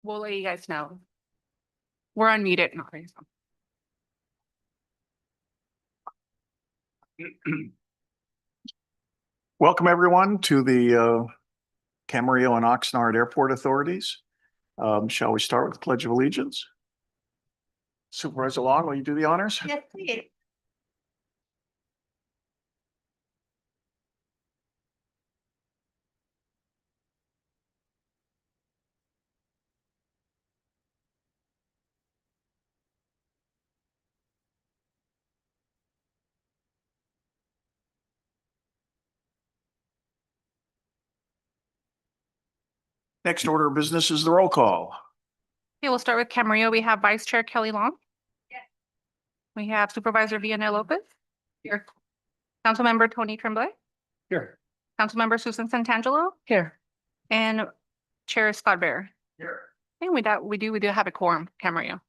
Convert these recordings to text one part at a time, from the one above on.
We'll let you guys know. We're unmuted, not raised. Welcome, everyone, to the Camarillo and Oxnard Airport Authorities. Shall we start with the Pledge of Allegiance? Supervisor Long, will you do the honors? Yes, please. Next order of business is the roll call. Okay, we'll start with Camarillo. We have Vice Chair Kelly Long. Yes. We have Supervisor Vianna Lopez. Here. Councilmember Tony Tremblay. Here. Councilmember Susan Santangelo. Here. And Chair Scott Bear. Here. And we do have a quorum, Camarillo.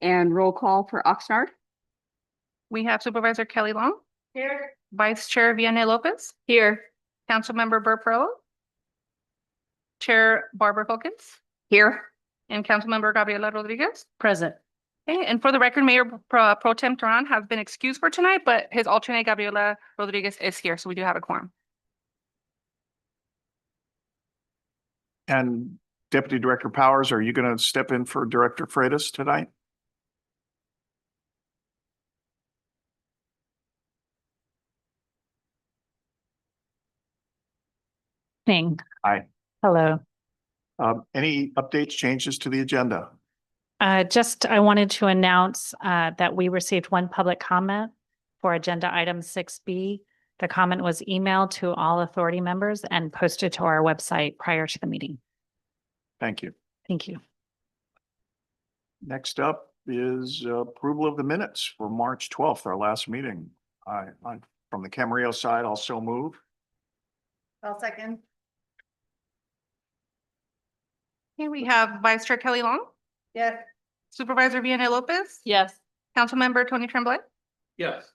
And roll call for Oxnard. We have Supervisor Kelly Long. Here. Vice Chair Vianna Lopez. Here. Councilmember Burr Perello. Chair Barbara Wilkins. Here. And Councilmember Gabriela Rodriguez. Present. Okay, and for the record, Mayor Pro Tem Duran has been excused for tonight, but his alternate Gabriela Rodriguez is here, so we do have a quorum. And Deputy Director Powers, are you going to step in for Director Freitas tonight? Hi. Hello. Any updates, changes to the agenda? I wanted to announce that we received one public comment for agenda item 6B. The comment was emailed to all authority members and posted to our website prior to the meeting. Thank you. Thank you. Next up is approval of the minutes for March 12th, our last meeting. From the Camarillo side, I'll so move. I'll second. Here we have Vice Chair Kelly Long. Yes. Supervisor Vianna Lopez. Yes. Councilmember Tony Tremblay. Yes.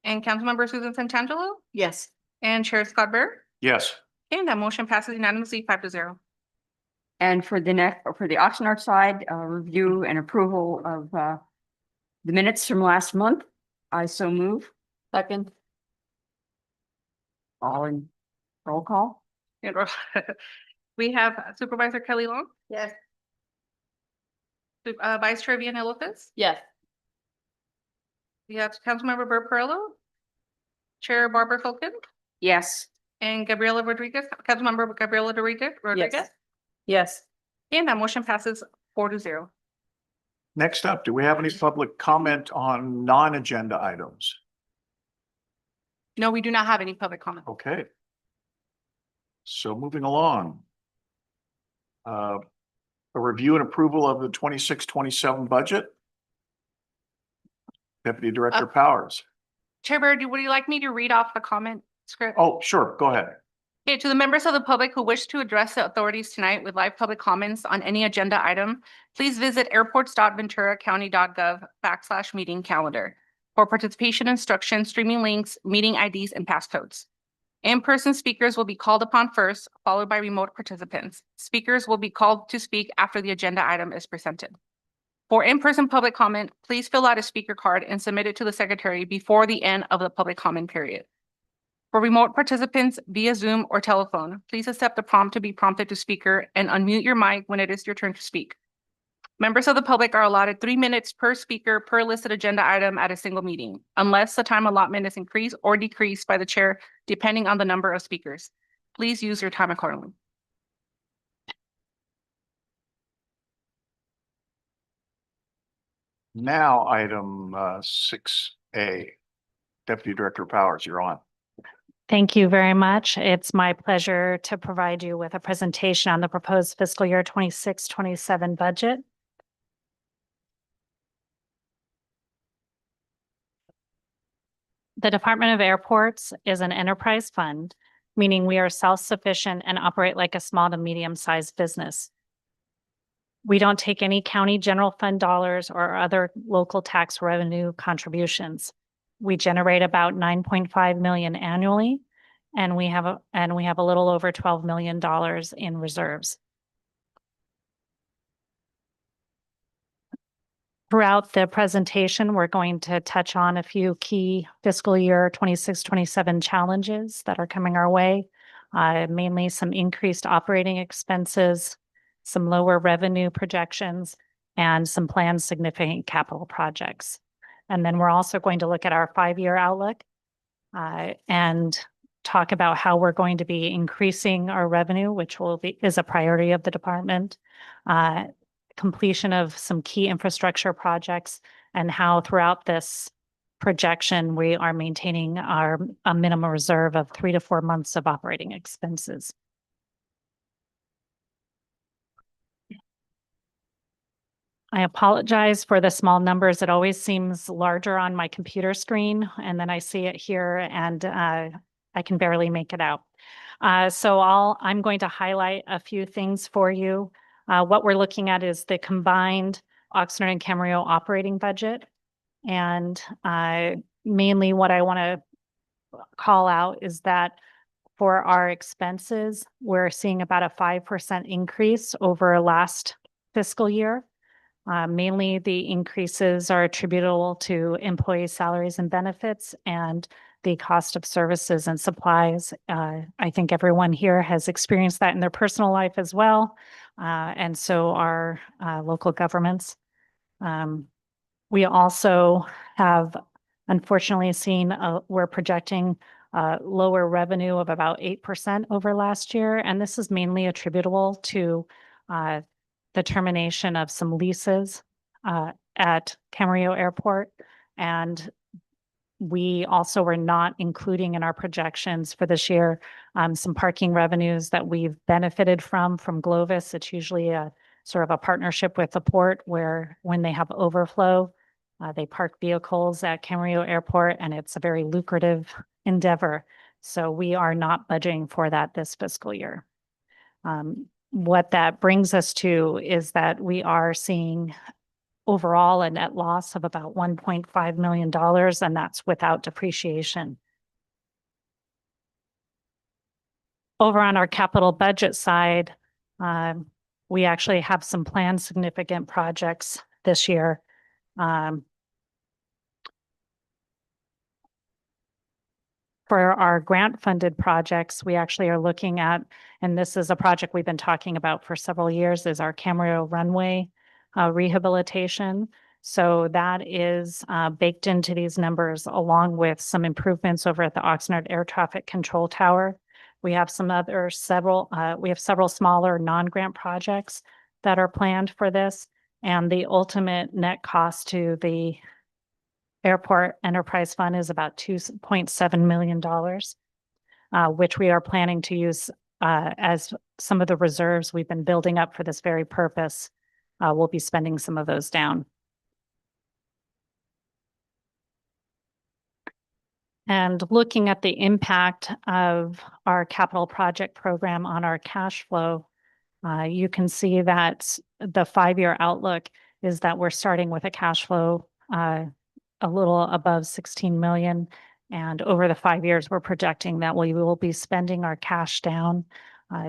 And Councilmember Susan Santangelo. Yes. And Chair Scott Bear. Yes. And that motion passes unanimously 5-0. And for the Oxnard side, review and approval of the minutes from last month. I so move. Second. All in roll call. We have Supervisor Kelly Long. Yes. Vice Chair Vianna Lopez. Yes. We have Councilmember Burr Perello. Chair Barbara Wilkins. Yes. And Gabriela Rodriguez, Councilmember Gabriela Rodriguez. Yes. And that motion passes 4-0. Next up, do we have any public comment on non-agenda items? No, we do not have any public comment. Okay. So moving along. A review and approval of the 26-27 budget. Deputy Director Powers. Chair Bear, would you like me to read off the comment script? Oh, sure. Go ahead. Okay, to the members of the public who wish to address the authorities tonight with live public comments on any agenda item, please visit airports.venturacounty.gov/meeting calendar for participation instructions, streaming links, meeting IDs, and passcodes. In-person speakers will be called upon first, followed by remote participants. Speakers will be called to speak after the agenda item is presented. For in-person public comment, please fill out a speaker card and submit it to the secretary before the end of the public comment period. For remote participants via Zoom or telephone, please accept the prompt to be prompted to speaker and unmute your mic when it is your turn to speak. Members of the public are allotted 3 minutes per speaker per listed agenda item at a single meeting, unless the time allotment is increased or decreased by the chair, depending on the number of speakers. Please use your time accordingly. Now, item 6A. Deputy Director Powers, you're on. Thank you very much. It's my pleasure to provide you with a presentation on the proposed fiscal year 26-27 budget. The Department of Airports is an enterprise fund, meaning we are self-sufficient and operate like a small to medium-sized business. We don't take any county general fund dollars or other local tax revenue contributions. We generate about 9.5 million annually, And we have a little over $12 million in reserves. Throughout the presentation, we're going to touch on a few key fiscal year 26-27 challenges that are coming our way. Mainly some increased operating expenses, some lower revenue projections, and some planned significant capital projects. And then we're also going to look at our 5-year outlook and talk about how we're going to be increasing our revenue, which is a priority of the department. Completion of some key infrastructure projects, and how throughout this projection, we are maintaining a minimum reserve of 3 to 4 months of operating expenses. I apologize for the small numbers. It always seems larger on my computer screen, and then I see it here and I can barely make it out. So I'm going to highlight a few things for you. What we're looking at is the combined Oxnard and Camarillo operating budget. And mainly what I want to call out is that for our expenses, we're seeing about a 5% increase over last fiscal year. Mainly the increases are attributable to employee salaries and benefits and the cost of services and supplies. I think everyone here has experienced that in their personal life as well. And so are local governments. We also have unfortunately seen, we're projecting lower revenue of about 8% over last year. And this is mainly attributable to the termination of some leases at Camarillo Airport. And we also were not including in our projections for this year some parking revenues that we've benefited from Glovis. It's usually a sort of a partnership with the port where when they have overflow, they park vehicles at Camarillo Airport, and it's a very lucrative endeavor. So we are not budgeting for that this fiscal year. What that brings us to is that we are seeing overall a net loss of about $1.5 million, and that's without depreciation. Over on our capital budget side, we actually have some planned significant projects this year. For our grant-funded projects, we actually are looking at, and this is a project we've been talking about for several years, is our Camarillo runway rehabilitation. So that is baked into these numbers, along with some improvements over at the Oxnard Air Traffic Control Tower. We have several smaller non-grant projects that are planned for this, and the ultimate net cost to the Airport Enterprise Fund is about $2.7 million, which we are planning to use as some of the reserves we've been building up for this very purpose. We'll be spending some of those down. And looking at the impact of our capital project program on our cash flow, you can see that the 5-year outlook is that we're starting with a cash flow a little above 16 million. And over the 5 years, we're projecting that we will be spending our cash down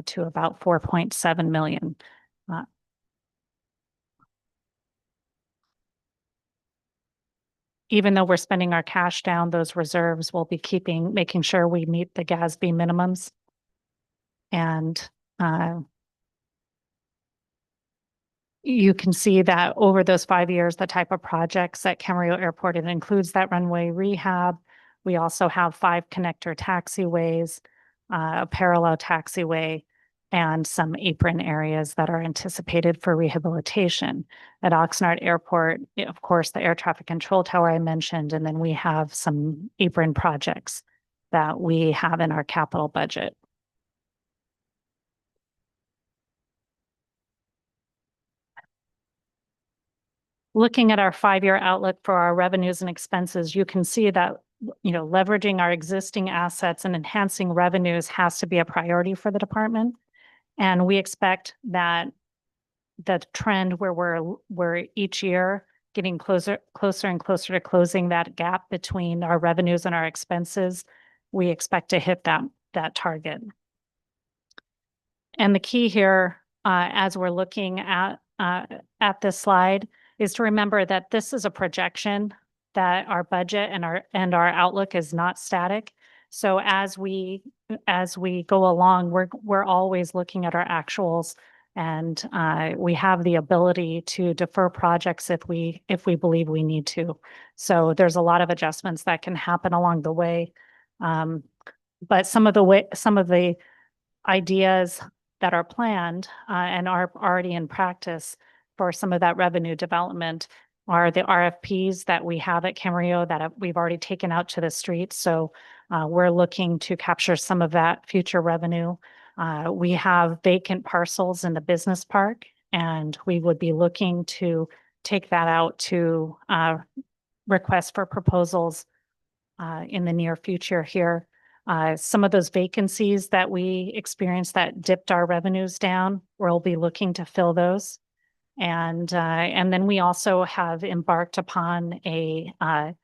to about 4.7 million. Even though we're spending our cash down, those reserves will be making sure we meet the GASB minimums. And you can see that over those 5 years, the type of projects at Camarillo Airport, it includes that runway rehab. We also have 5 connector taxiways, a parallel taxiway, and some apron areas that are anticipated for rehabilitation. At Oxnard Airport, of course, the air traffic control tower I mentioned, and then we have some apron projects that we have in our capital budget. Looking at our 5-year outlook for our revenues and expenses, you can see that, leveraging our existing assets and enhancing revenues has to be a priority for the department. And we expect that the trend where we're each year getting closer and closer to closing that gap between our revenues and our expenses, we expect to hit that that target. And the key here, as we're looking at this slide, is to remember that this is a projection, that our budget and our outlook is not static. So as we go along, we're always looking at our actuals, and we have the ability to defer projects if we believe we need to. So there's a lot of adjustments that can happen along the way. But some of the ideas that are planned and are already in practice for some of that revenue development are the RFPs that we have at Camarillo that we've already taken out to the street. So we're looking to capture some of that future revenue. We have vacant parcels in the business park, and we would be looking to take that out to request for proposals in the near future here. Some of those vacancies that we experienced that dipped our revenues down, we'll be looking to fill those. And then we also have embarked upon an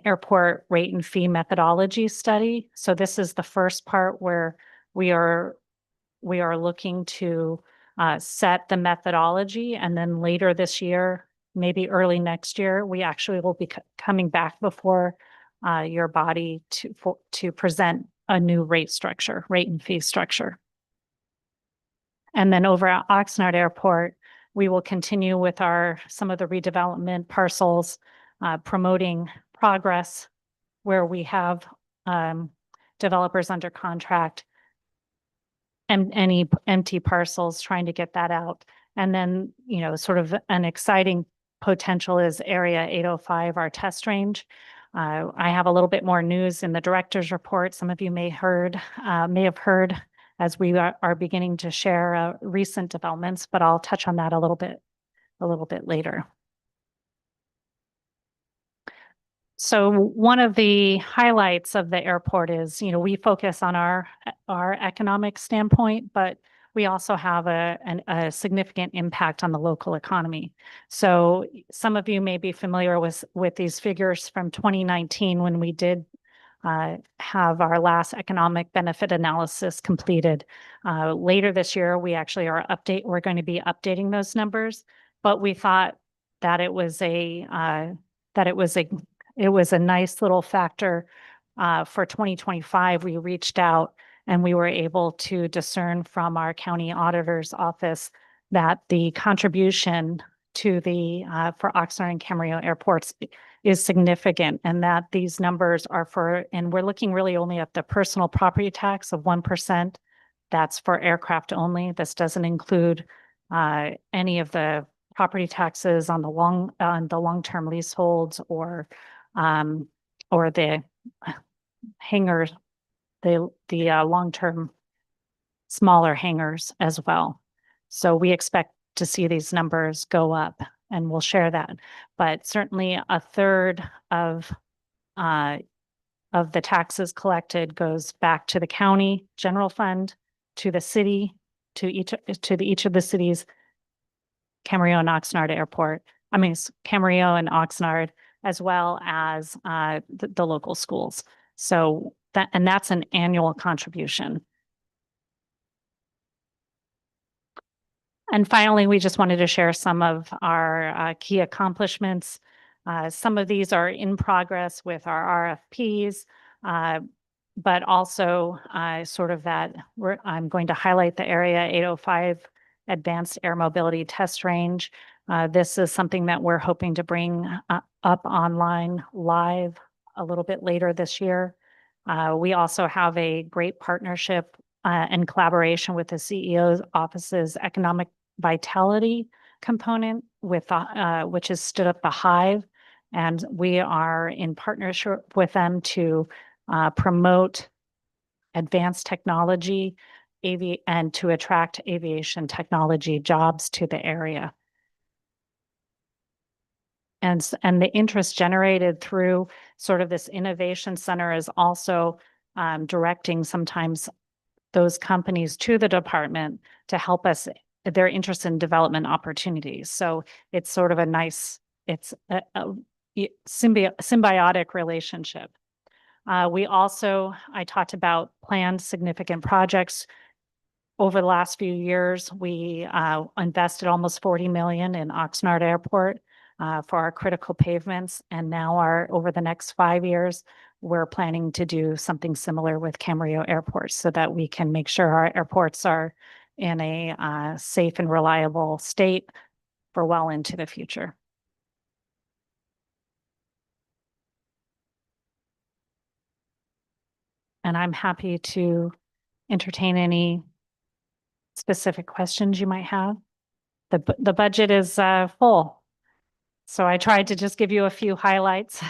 airport rate and fee methodology study. So this is the first part where we are looking to set the methodology, and then later this year, maybe early next year, we actually will be coming back before your body to present a new rate and fee structure. And then over at Oxnard Airport, we will continue with some of the redevelopment parcels, promoting progress where we have developers under contract and any empty parcels, trying to get that out. And then, sort of an exciting potential is Area 805, our test range. I have a little bit more news in the director's report. Some of you may have heard as we are beginning to share recent developments, but I'll touch on that a little bit later. So one of the highlights of the airport is, we focus on our economic standpoint, but we also have a significant impact on the local economy. So some of you may be familiar with these figures from 2019 when we did have our last economic benefit analysis completed. Later this year, we're going to be updating those numbers, but we thought that it was a nice little factor. For 2025, we reached out and we were able to discern from our county auditor's office that the contribution to for Oxnard and Camarillo airports is significant, and that these numbers are and we're looking really only at the personal property tax of 1%. That's for aircraft only. This doesn't include any of the property taxes on the long-term leaseholds or the hangars, the long-term smaller hangars as well. So we expect to see these numbers go up, and we'll share that. But certainly a third of the taxes collected goes back to the county general fund, to the city, to each of the cities, Camarillo and Oxnard Airport. Camarillo and Oxnard, as well as the local schools. So that's an annual contribution. And finally, we just wanted to share some of our key accomplishments. Some of these are in progress with our RFPs, but also I'm going to highlight the Area 805 Advanced Air Mobility Test Range. This is something that we're hoping to bring up online live a little bit later this year. We also have a great partnership and collaboration with the CEO's office's economic vitality component which is stood up the Hive. And we are in partnership with them to promote advanced technology and to attract aviation technology jobs to the area. And the interest generated through sort of this innovation center is also directing sometimes those companies to the department to help us, their interest in development opportunities. So it's sort of a symbiotic relationship. I talked about planned significant projects. Over the last few years, we invested almost 40 million in Oxnard Airport for our critical pavements. And now over the next 5 years, we're planning to do something similar with Camarillo Airport so that we can make sure our airports are in a safe and reliable state for well into the future. And I'm happy to entertain any specific questions you might have. The budget is full. So I tried to just give you a few highlights.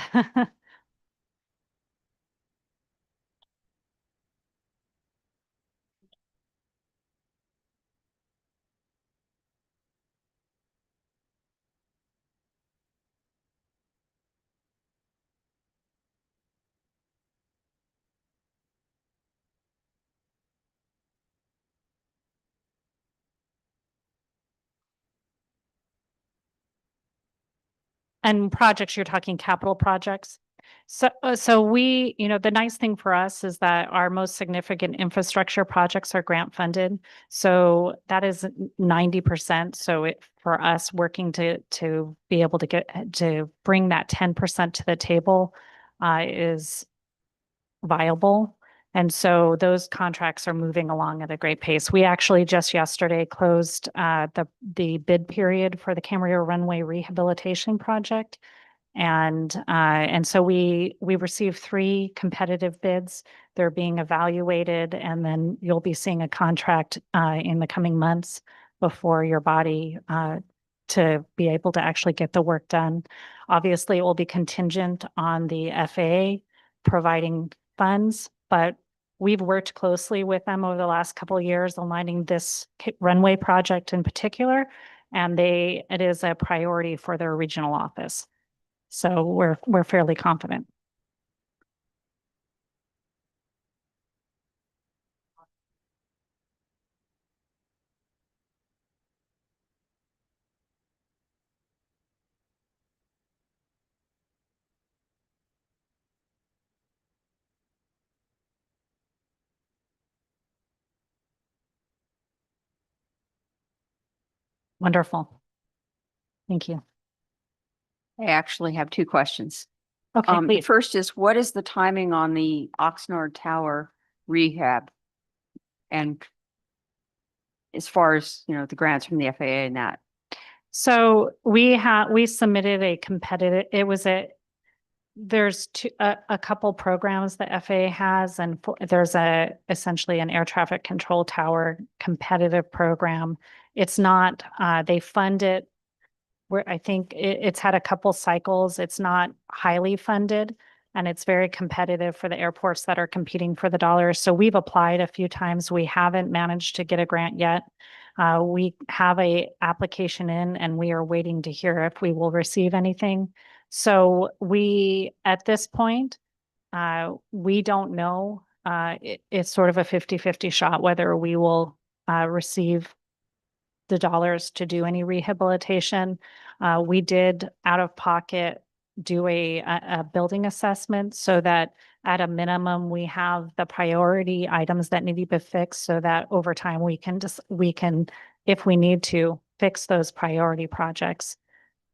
And projects, you're talking capital projects. So, the nice thing for us is that our most significant infrastructure projects are grant funded. So that is 90%. So for us working to be able to bring that 10% to the table is viable. And so those contracts are moving along at a great pace. We actually just yesterday closed the bid period for the Camarillo runway rehabilitation project. And so we received 3 competitive bids. They're being evaluated, and then you'll be seeing a contract in the coming months before your body to be able to actually get the work done. Obviously, it will be contingent on the FAA providing funds, but we've worked closely with them over the last couple of years, aligning this runway project in particular, and it is a priority for their regional office. So we're fairly confident. Wonderful. Thank you. I actually have 2 questions. Okay, The please. first is, what is the timing on the Oxnard Tower rehab? And as far as, the grants from the FAA and that. So we submitted a competitive, there's a couple programs the FAA has, and there's essentially an air traffic control tower competitive program. It's not, they fund it where I think it's had a couple cycles. It's not highly funded, and it's very competitive for the airports that are competing for the dollars. So we've applied a few times. We haven't managed to get a grant yet. We have a application in, and we are waiting to hear if we will receive anything. So at this point, we don't know. It's sort of a 50-50 shot whether we will receive the dollars to do any rehabilitation. We did out of pocket do a building assessment so that at a minimum, we have the priority items that need to be fixed so that over time we can, if we need to, fix those priority projects.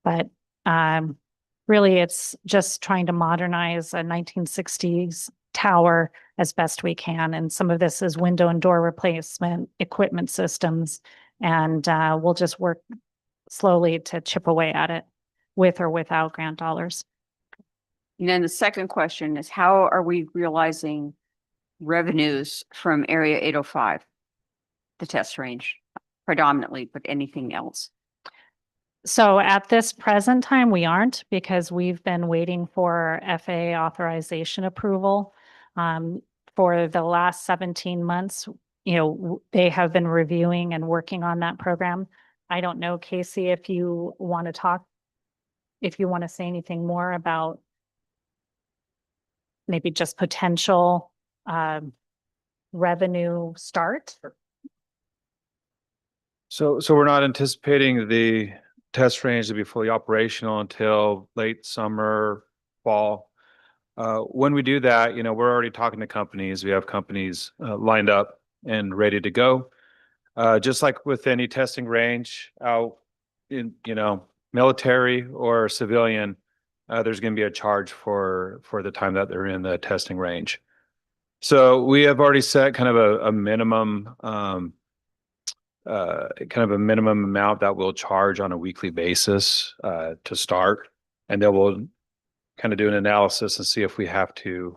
But really, it's just trying to modernize a 1960s tower as best we can. And some of this is window and door replacement, equipment systems, and we'll just work slowly to chip away at it with or without grant dollars. And then the second question is, how are we realizing revenues from Area 805, the test range predominantly, but anything else? So at this present time, we aren't, because we've been waiting for FAA authorization approval. For the last 17 months, they have been reviewing and working on that program. I don't know, Casey, if you want to say anything more about maybe just potential revenue start. So we're not anticipating the test range to be fully operational until late summer, fall. When we do that, we're already talking to companies. We have companies lined up and ready to go. Just like with any testing range out in, military or civilian, there's going to be a charge for the time that they're in the testing range. So we have already set kind of a minimum, amount that we'll charge on a weekly basis to start, and then we'll kind of do an analysis and see if we have to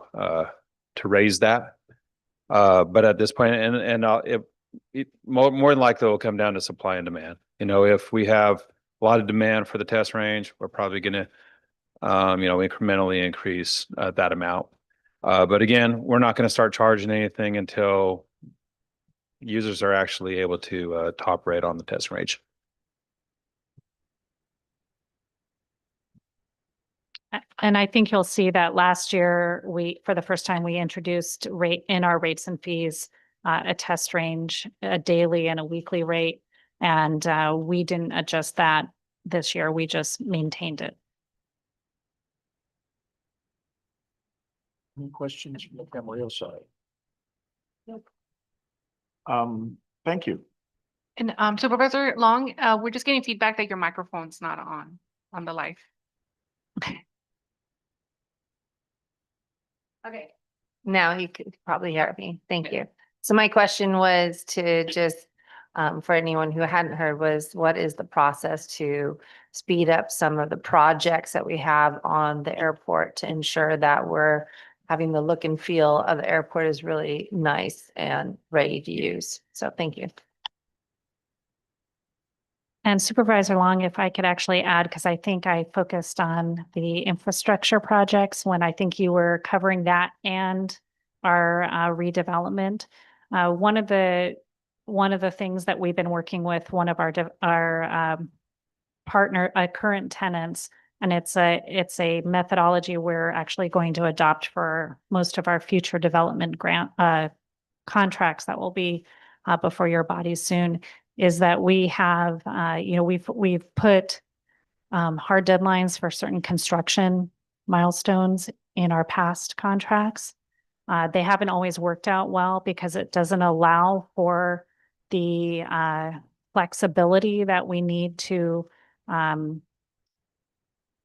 raise that. But at this point, it more than likely will come down to supply and demand. If we have a lot of demand for the test range, we're probably going to, incrementally increase that amount. But again, we're not going to start charging anything until users are actually able to top rate on the test range. And I think you'll see that last year, for the first time, we introduced in our rates and fees, a test range, a daily and a weekly rate. And we didn't adjust that this year. We just maintained it. Any questions from the Camarillo side? Nope. Thank you. And Supervisor Long, we're just getting feedback that your microphone's not on the live. Okay, now you could probably hear me. Thank you. So my question was to just, for anyone who hadn't heard, was what is the process to speed up some of the projects that we have on the airport to ensure that we're having the look and feel of the airport is really nice and ready to use. So thank you. And Supervisor Long, if I could actually add, because I think I focused on the infrastructure projects when I think you were covering that and our redevelopment. One of the things that we've been working with one of our current tenants, and it's a methodology we're actually going to adopt for most of our future development grant contracts that will be before your body soon, is that we have, we've put hard deadlines for certain construction milestones in our past contracts. They haven't always worked out well because it doesn't allow for the flexibility that we need to,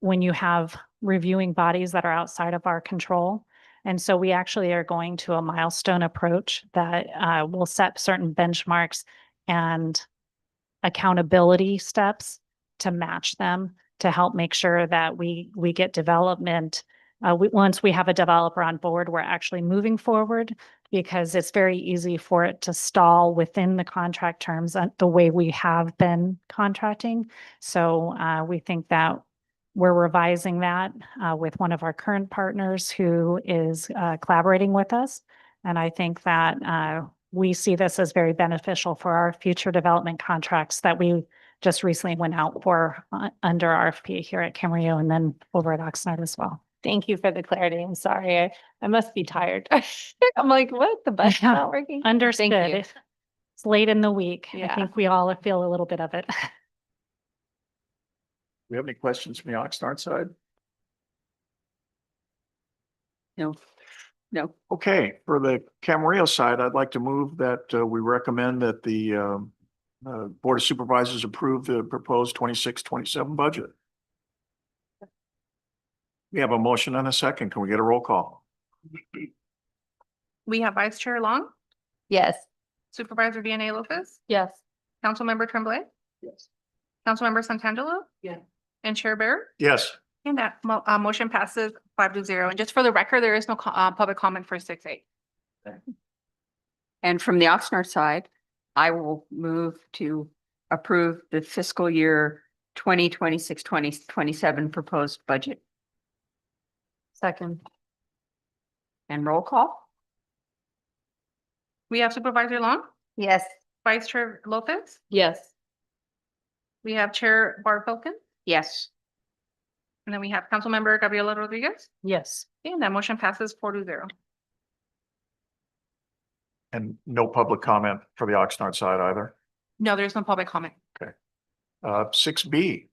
when you have reviewing bodies that are outside of our control. And so we actually are going to a milestone approach that will set certain benchmarks and accountability steps to match them, to help make sure that we get development. Once we have a developer on board, we're actually moving forward, because it's very easy for it to stall within the contract terms the way we have been contracting. So we think that we're revising that with one of our current partners who is collaborating with us. And I think that we see this as very beneficial for our future development contracts that we just recently went out for under RFP here at Camarillo and then over at Oxnard as well. Thank you for the clarity. I'm sorry. I must be tired. I'm like, what? The button's Yeah. not working? Understood. Thank you. It's late in the week. I Yeah. think we all feel a little bit of it. Do we have any questions from the Oxnard side? No. Okay, for the Camarillo side, I'd like to move that we recommend that the Board of Supervisors approve the proposed 26-27 budget. We have a motion and a second. Can we get a roll call? We have Vice Chair Long, Yes. Supervisor Vianney Lopez, Yes. Councilmember Tremblay, Yes. Councilmember Santangelo. Yeah. And Chair Bear. Yes. And that motion passes 5-0. And just for the record, there is no public comment for 6A. And from the Oxnard side, I will move to approve the fiscal year 2026-2027 proposed budget. Second. And roll call? We have Supervisor Long, Yes. Vice Chair Lopez, Yes. we have Chair Barb Pilkins, Yes. and then we have Councilmember Gabriela Rodriguez. Yes. And that motion passes 4-0. And no public comment for the Oxnard side either. No, there's no public comment. 6B,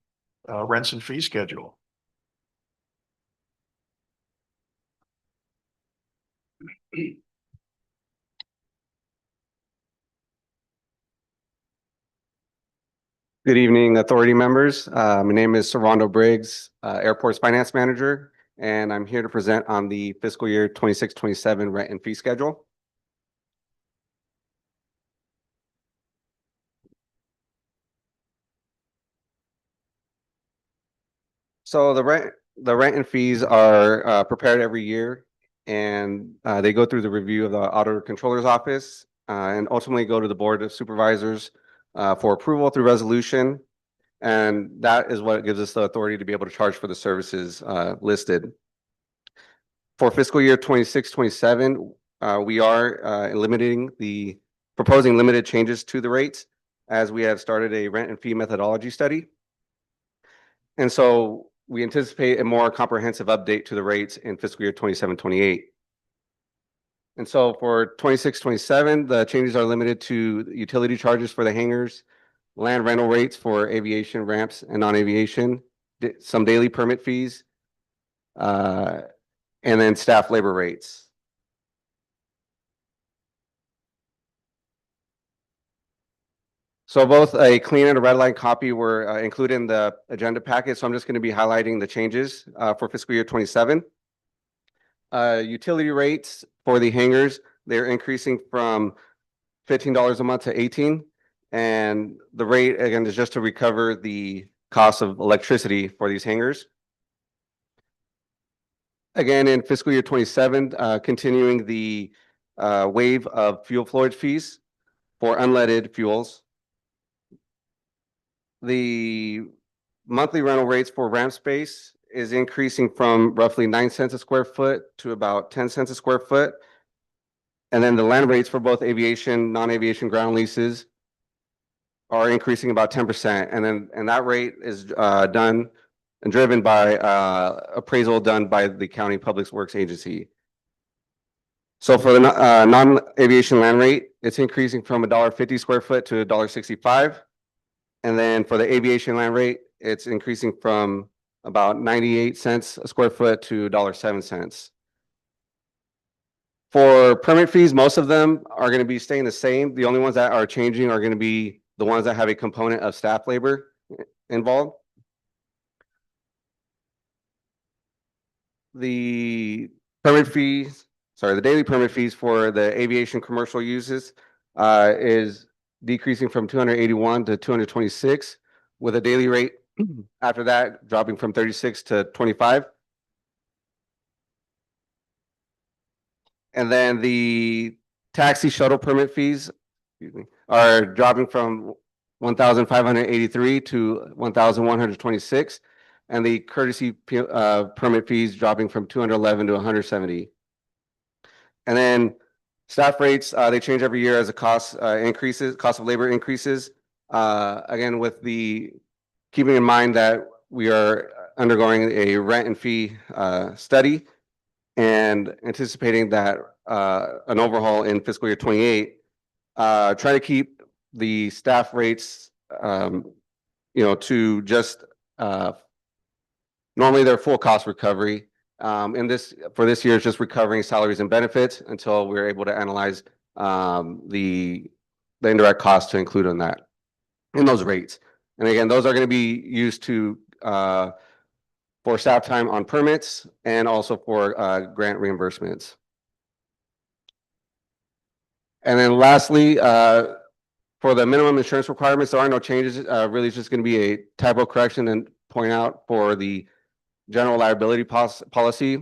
rents and fee schedule. Good evening, authority members. My name is Servando Briggs, Airport's Finance Manager, and I'm here to present on the fiscal year 26-27 rent and fee schedule. So the rent and fees are prepared every year, and they go through the review of the Auditor Controller's Office and ultimately go to the Board of Supervisors for approval through resolution. And that is what gives us the authority to be able to charge for the services listed. For fiscal year 26-27, we are proposing limited changes to the rates as we have started a rent and fee methodology study. And so we anticipate a more comprehensive update to the rates in fiscal year 27-28. And so for 26-27, the changes are limited to utility charges for the hangars, land rental rates for aviation ramps and non-aviation, some daily permit fees, and then staff labor rates. So both a clean and a red line copy were included in the agenda packet. So I'm just going to be highlighting the changes for fiscal year 27. Utility rates for the hangars, they're increasing from $15 a month to $18. And the rate, again, is just to recover the cost of electricity for these hangars. Again, in fiscal year 27, continuing the wave of fuel flowage fees for unleaded fuels. The monthly rental rates for ramp space is increasing from roughly 9 cents a square foot to about 10 cents a square foot. And then the land rates for both aviation, non-aviation ground leases are increasing about 10%. And that rate is done and driven by appraisal done by the County Public Works Agency. So for the non-aviation land rate, it's increasing from $1.50 square foot to $1.65. And then for the aviation land rate, it's increasing from about 98 cents a square foot to $1.07. For permit fees, most of them are going to be staying the same. The only ones that are changing are going to be the ones that have a component of staff labor involved. The daily permit fees for the aviation commercial uses is decreasing from 281 to 226, with a daily rate after that dropping from 36 to 25. And then the taxi shuttle permit fees, are dropping from 1,583 to 1,126, and the courtesy permit fees dropping from 211 to 170. And then staff rates, they change every year as the cost of labor increases. Again, with keeping in mind that we are undergoing a rent and fee study and anticipating that an overhaul in fiscal year 28, try to keep the staff rates, to just normally their full cost recovery. For this year, it's just recovering salaries and benefits until we're able to analyze the indirect costs to include in those rates. And again, those are going to be used for staff time on permits and also for grant reimbursements. And then lastly, for the minimum insurance requirements, there are no changes. Really, it's just going to be a typo correction and point out for the general liability policy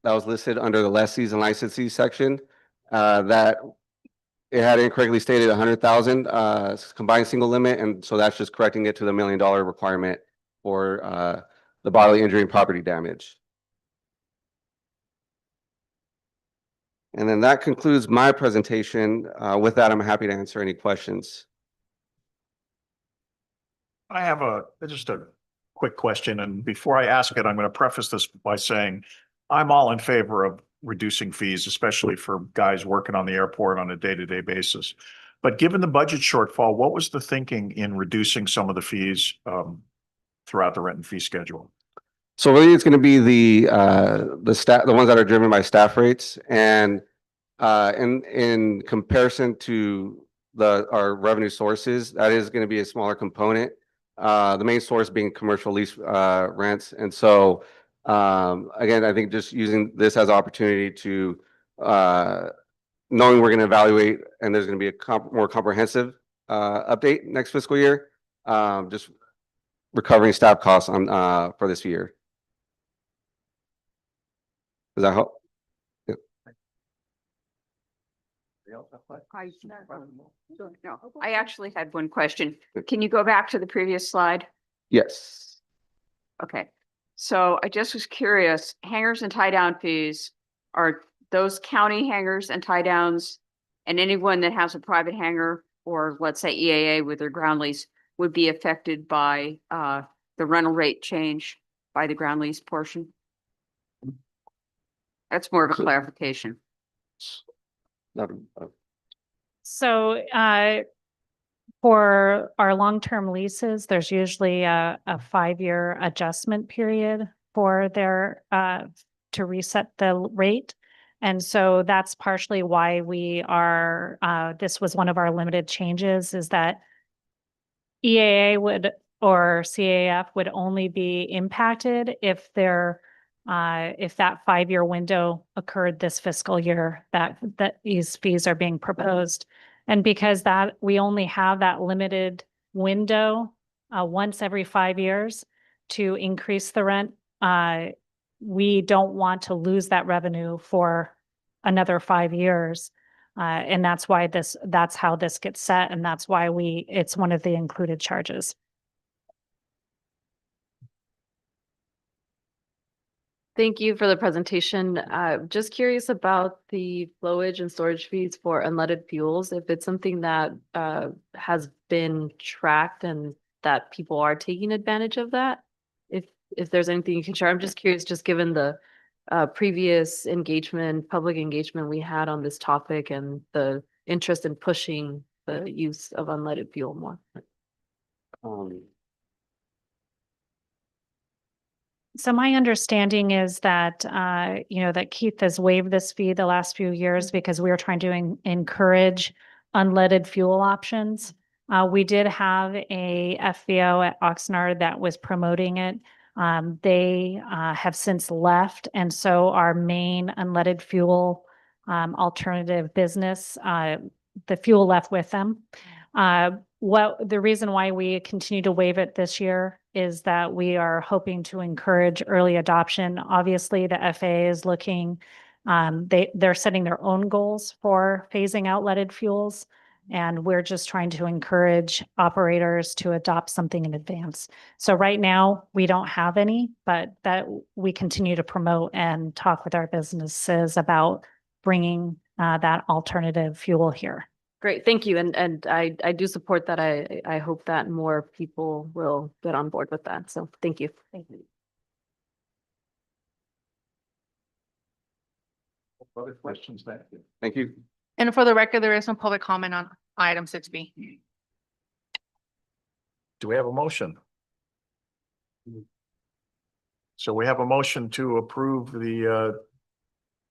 that was listed under the lessees and licensees section, that it had incorrectly stated 100,000 combined single limit, and so that's just correcting it to the $1 million requirement for the bodily injury and property damage. And then that concludes my presentation. With that, I'm happy to answer any questions. I have just a quick question, and before I ask it, I'm going to preface this by saying I'm all in favor of reducing fees, especially for guys working on the airport on a day-to-day basis. But given the budget shortfall, what was the thinking in reducing some of the fees throughout the rent and fee schedule? So really, it's going to be the ones that are driven by staff rates, and In comparison to our revenue sources, that is going to be a smaller component. The main source being commercial lease, rents. And so, again, I think just using this as an opportunity to, knowing we're going to evaluate and there's going to be a more comprehensive, update next fiscal year, just recovering staff costs on, for this year. Does that help? I actually had one question. Can you go back to the previous slide? Yes. Okay, so I just was curious, hangars and tie down fees, are those county hangars and tie downs? And anyone that has a private hangar or let's say EAA with their ground lease would be affected by the rental rate change by the ground lease portion? That's more of a clarification. So for our long-term leases, there's usually a 5-year adjustment period for their to reset the rate. And so that's partially why we are this was one of our limited changes, is that EAA would or CAF would only be impacted if they're if that 5-year window occurred this fiscal year that these fees are being proposed. And because that we only have that limited window once every 5 years to increase the rent, we don't want to lose that revenue for another 5 years. And that's why that's how this gets set. And that's why it's one of the included charges. Thank you for the presentation. Just curious about the flowage and storage fees for unleaded fuels, if it's something that has been tracked and that people are taking advantage of that. If there's anything you can share, I'm just curious, just given the previous engagement, public engagement we had on this topic and the interest in pushing the use of unleaded fuel more. So my understanding is that, that Keith has waived this fee the last few years because we were trying to encourage unleaded fuel options. We did have a FBO at Oxnard that was promoting it. They have since left. And so our main unleaded fuel alternative business, the fuel left with them. The reason why we continue to waive it this year is that we are hoping to encourage early adoption. Obviously, the FAA is looking, they're setting their own goals for phasing out leaded fuels. And we're just trying to encourage operators to adopt something in advance. So right now, we don't have any, but that we continue to promote and talk with our businesses about bringing that alternative fuel here. Great, thank you. And I do support that. I hope that more people will get on board with that. So thank you. Thank you. Other questions? Thank you. Thank you. And for the record, there is no public comment on item 6B. Do we have a motion? So we have a motion to approve the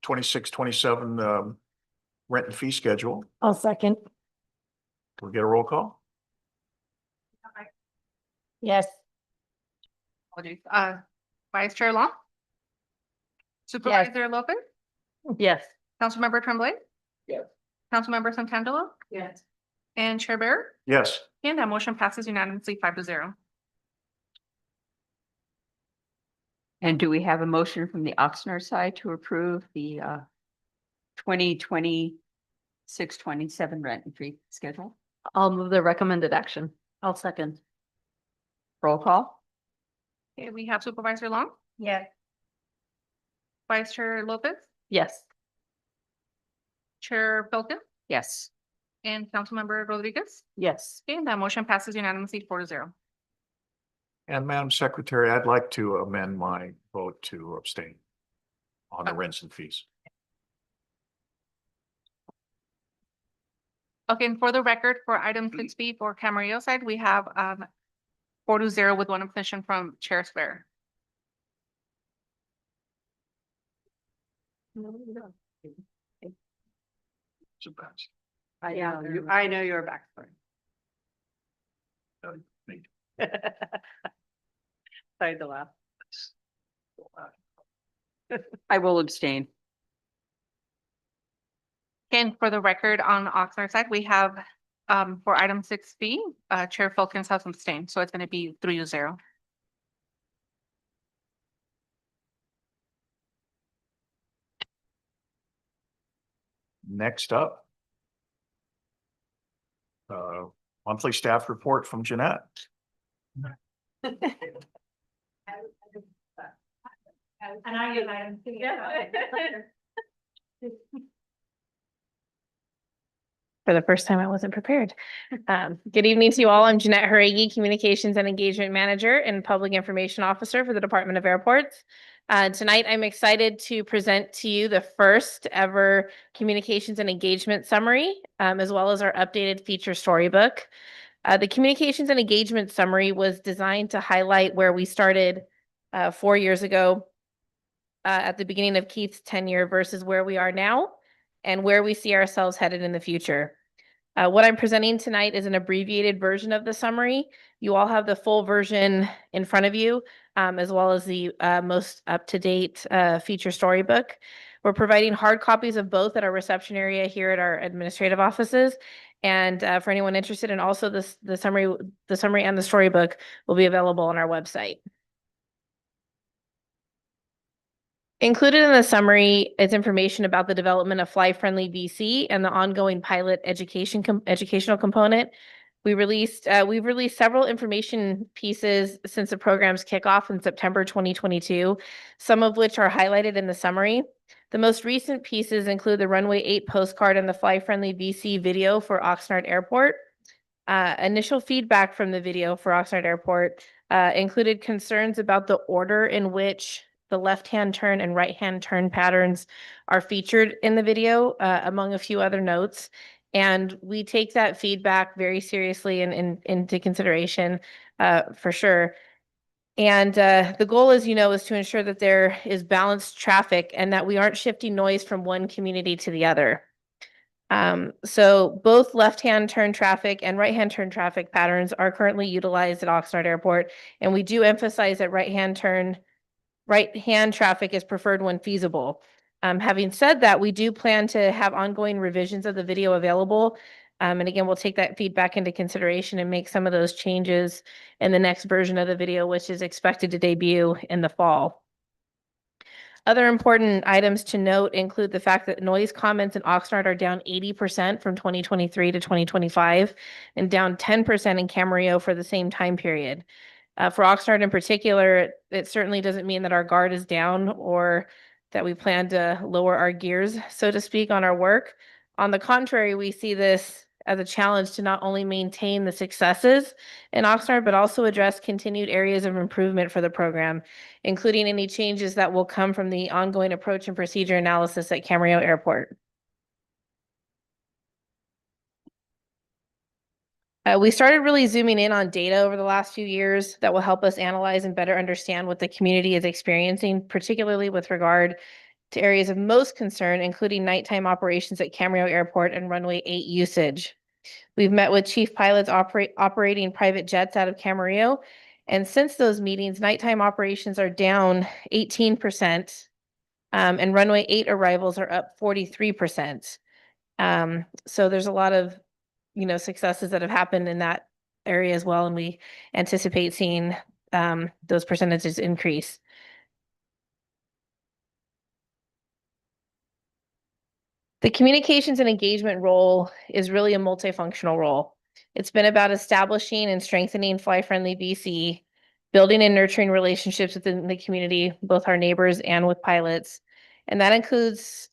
26-27 rent and fee schedule. I'll second. Can we get a roll call? Yes. Apologies. Vice Chair Long? Supervisor Lopez? Yes. Councilmember Tremblay? Yes. Councilmember Santangelo? Yes. And Chair Bear? Yes. And that motion passes unanimously 5-0. And do we have a motion from the Oxnard side to approve the 2026-27 rent and fee schedule? I'll move the recommended action. I'll second. Roll call? Okay, we have Supervisor Long, Yes. Vice Chair Lopez, Yes. Chair Filton, Yes. and Councilmember Rodriguez. Yes. And that motion passes unanimously 4-0. And Madam Secretary, I'd like to amend my vote to abstain on the rents and fees. Okay, and for the record, for item 6B for Camarillo side, we have 4-0 with one abstention from Chair Spare. I know your backstory. Sorry to laugh. I will abstain. And for the record, on the Oxnard side, we have, for item 6B, Chair Filkins has abstained, so it's gonna be 3-0. Next up. Monthly staff report from Jeanette. For the first time, I wasn't prepared. Good evening to you all. I'm Jeanette Haragi, Communications and Engagement Manager and Public Information Officer for the Department of Airports. Tonight, I'm excited to present to you the first ever Communications and Engagement Summary, as well as our updated feature storybook. The Communications and Engagement Summary was designed to highlight where we started 4 years ago at the beginning of Keith's tenure versus where we are now and where we see ourselves headed in the future. What I'm presenting tonight is an abbreviated version of the summary. You all have the full version in front of you, as well as the most up-to-date feature storybook. We're providing hard copies of both at our reception area here at our administrative offices. And for anyone interested, and also the summary and the storybook will be available on our website. Included in the summary is information about the development of Fly Friendly VC and the ongoing pilot educational component. We've released several information pieces since the program's kickoff in September 2022, some of which are highlighted in the summary. The most recent pieces include the Runway 8 postcard and the Fly Friendly VC video for Oxnard Airport. Initial feedback from the video for Oxnard Airport included concerns about the order in which the left-hand turn and right-hand turn patterns are featured in the video, among a few other notes. And we take that feedback very seriously and into consideration, for sure. And the goal, as you know, is to ensure that there is balanced traffic and that we aren't shifting noise from one community to the other. So both left-hand turn traffic and right-hand turn traffic patterns are currently utilized at Oxnard Airport. And we do emphasize that right-hand traffic is preferred when feasible. Having said that, we do plan to have ongoing revisions of the video available. And again, we'll take that feedback into consideration and make some of those changes in the next version of the video, which is expected to debut in the fall. Other important items to note include the fact that noise comments in Oxnard are down 80% from 2023 to 2025 and down 10% in Camarillo for the same time period. For Oxnard in particular, it certainly doesn't mean that our guard is down or that we plan to lower our gears, so to speak, on our work. On the contrary, we see this as a challenge to not only maintain the successes in Oxnard, but also address continued areas of improvement for the program, including any changes that will come from the ongoing approach and procedure analysis at Camarillo Airport. We started really zooming in on data over the last few years that will help us analyze and better understand what the community is experiencing, particularly with regard to areas of most concern, including nighttime operations at Camarillo Airport and Runway 8 usage. We've met with chief pilots operating private jets out of Camarillo, and since those meetings, nighttime operations are down 18%, and Runway 8 arrivals are up 43%. So there's a lot of successes that have happened in that area as well, and we anticipate seeing those percentages increase. The communications and engagement role is really a multifunctional role. It's been about establishing and strengthening Fly Friendly VC, building and nurturing relationships within the community, both our neighbors and with pilots. And that includes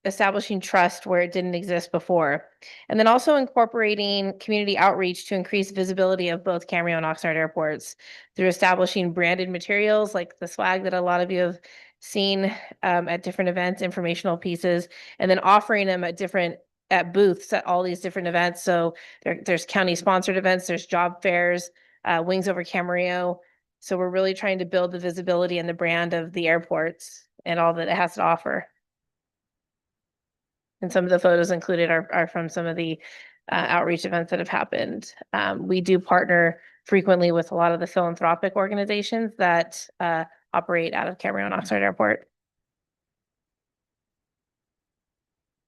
establishing trust where it didn't exist before. And then also incorporating community outreach to increase visibility of both Camarillo and Oxnard airports through establishing branded materials like the swag that a lot of you have seen at different events, informational pieces, and then offering them at booths at all these different events. So there's county sponsored events, there's job fairs, Wings Over Camarillo. So we're really trying to build the visibility and the brand of the airports and all that it has to offer. and some of the photos included are from some of the outreach events that have happened. We do partner frequently with a lot of the philanthropic organizations that operate out of Camarillo and Oxnard Airport.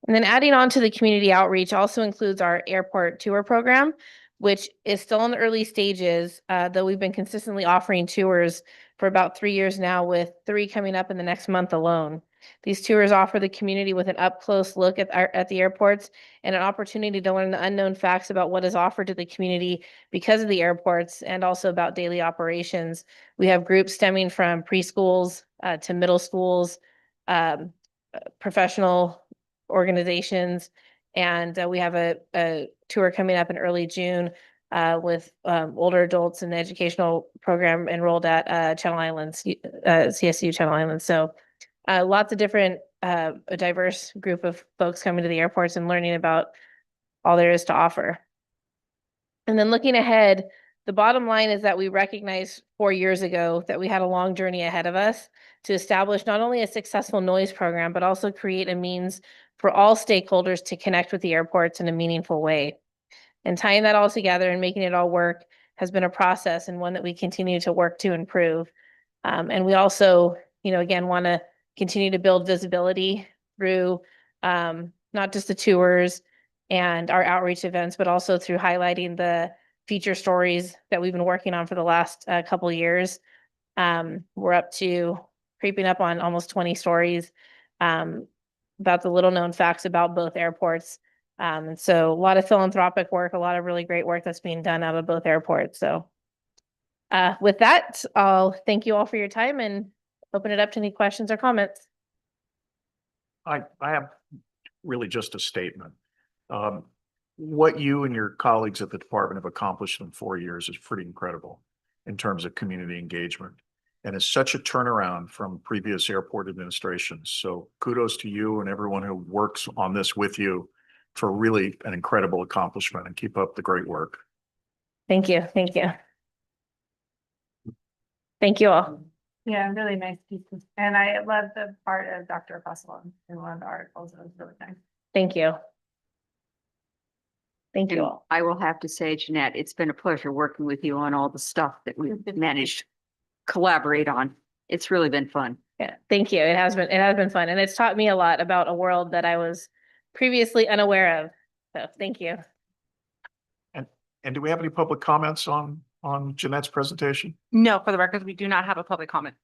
And then adding on to the community outreach also includes our airport tour program, which is still in the early stages, though we've been consistently offering tours for about 3 years now, with 3 coming up in the next month alone. These tours offer the community with an up-close look at the airports and an opportunity to learn the unknown facts about what is offered to the community because of the airports, and also about daily operations. We have groups stemming from preschools to middle schools, professional organizations, and we have a tour coming up in early June with older adults in the educational program enrolled at Channel Islands, CSU Channel Islands. So lots of different, a diverse group of folks coming to the airports and learning about all there is to offer. And then looking ahead, the bottom line is that we recognized 4 years ago that we had a long journey ahead of us to establish not only a successful noise program, but also create a means for all stakeholders to connect with the airports in a meaningful way. And tying that all together and making it all work has been a process, and one that we continue to work to improve. And we also, again, want to continue to build visibility through not just the tours and our outreach events, but also through highlighting the feature stories that we've been working on for the last couple of years. We're up to creeping up on almost 20 stories about the little known facts about both airports. And so a lot of philanthropic work, a lot of really great work that's being done out of both airports. So with that, I'll thank you all for your time and open it up to any questions or comments. I have really just a statement. What you and your colleagues at the department have accomplished in 4 years is pretty incredible in terms of community engagement. And it's such a turnaround from previous airport administrations. So kudos to you and everyone who works on this with you for really an incredible accomplishment, and keep up the great work. Thank you. Thank you. Thank you all. Yeah, really nice pieces. And I love the part of Dr. Fossil in one of the articles. It was really nice. Thank you. Thank you And all. I will have to say, Jeanette, it's been a pleasure working with you on all the stuff that we've managed to collaborate on. It's really been fun. Yeah, thank you. It has been fun, and it's taught me a lot about a world that I was previously unaware of. So thank you. And do we have any public comments on Jeanette's presentation? No, for the record, we do not have a public comment.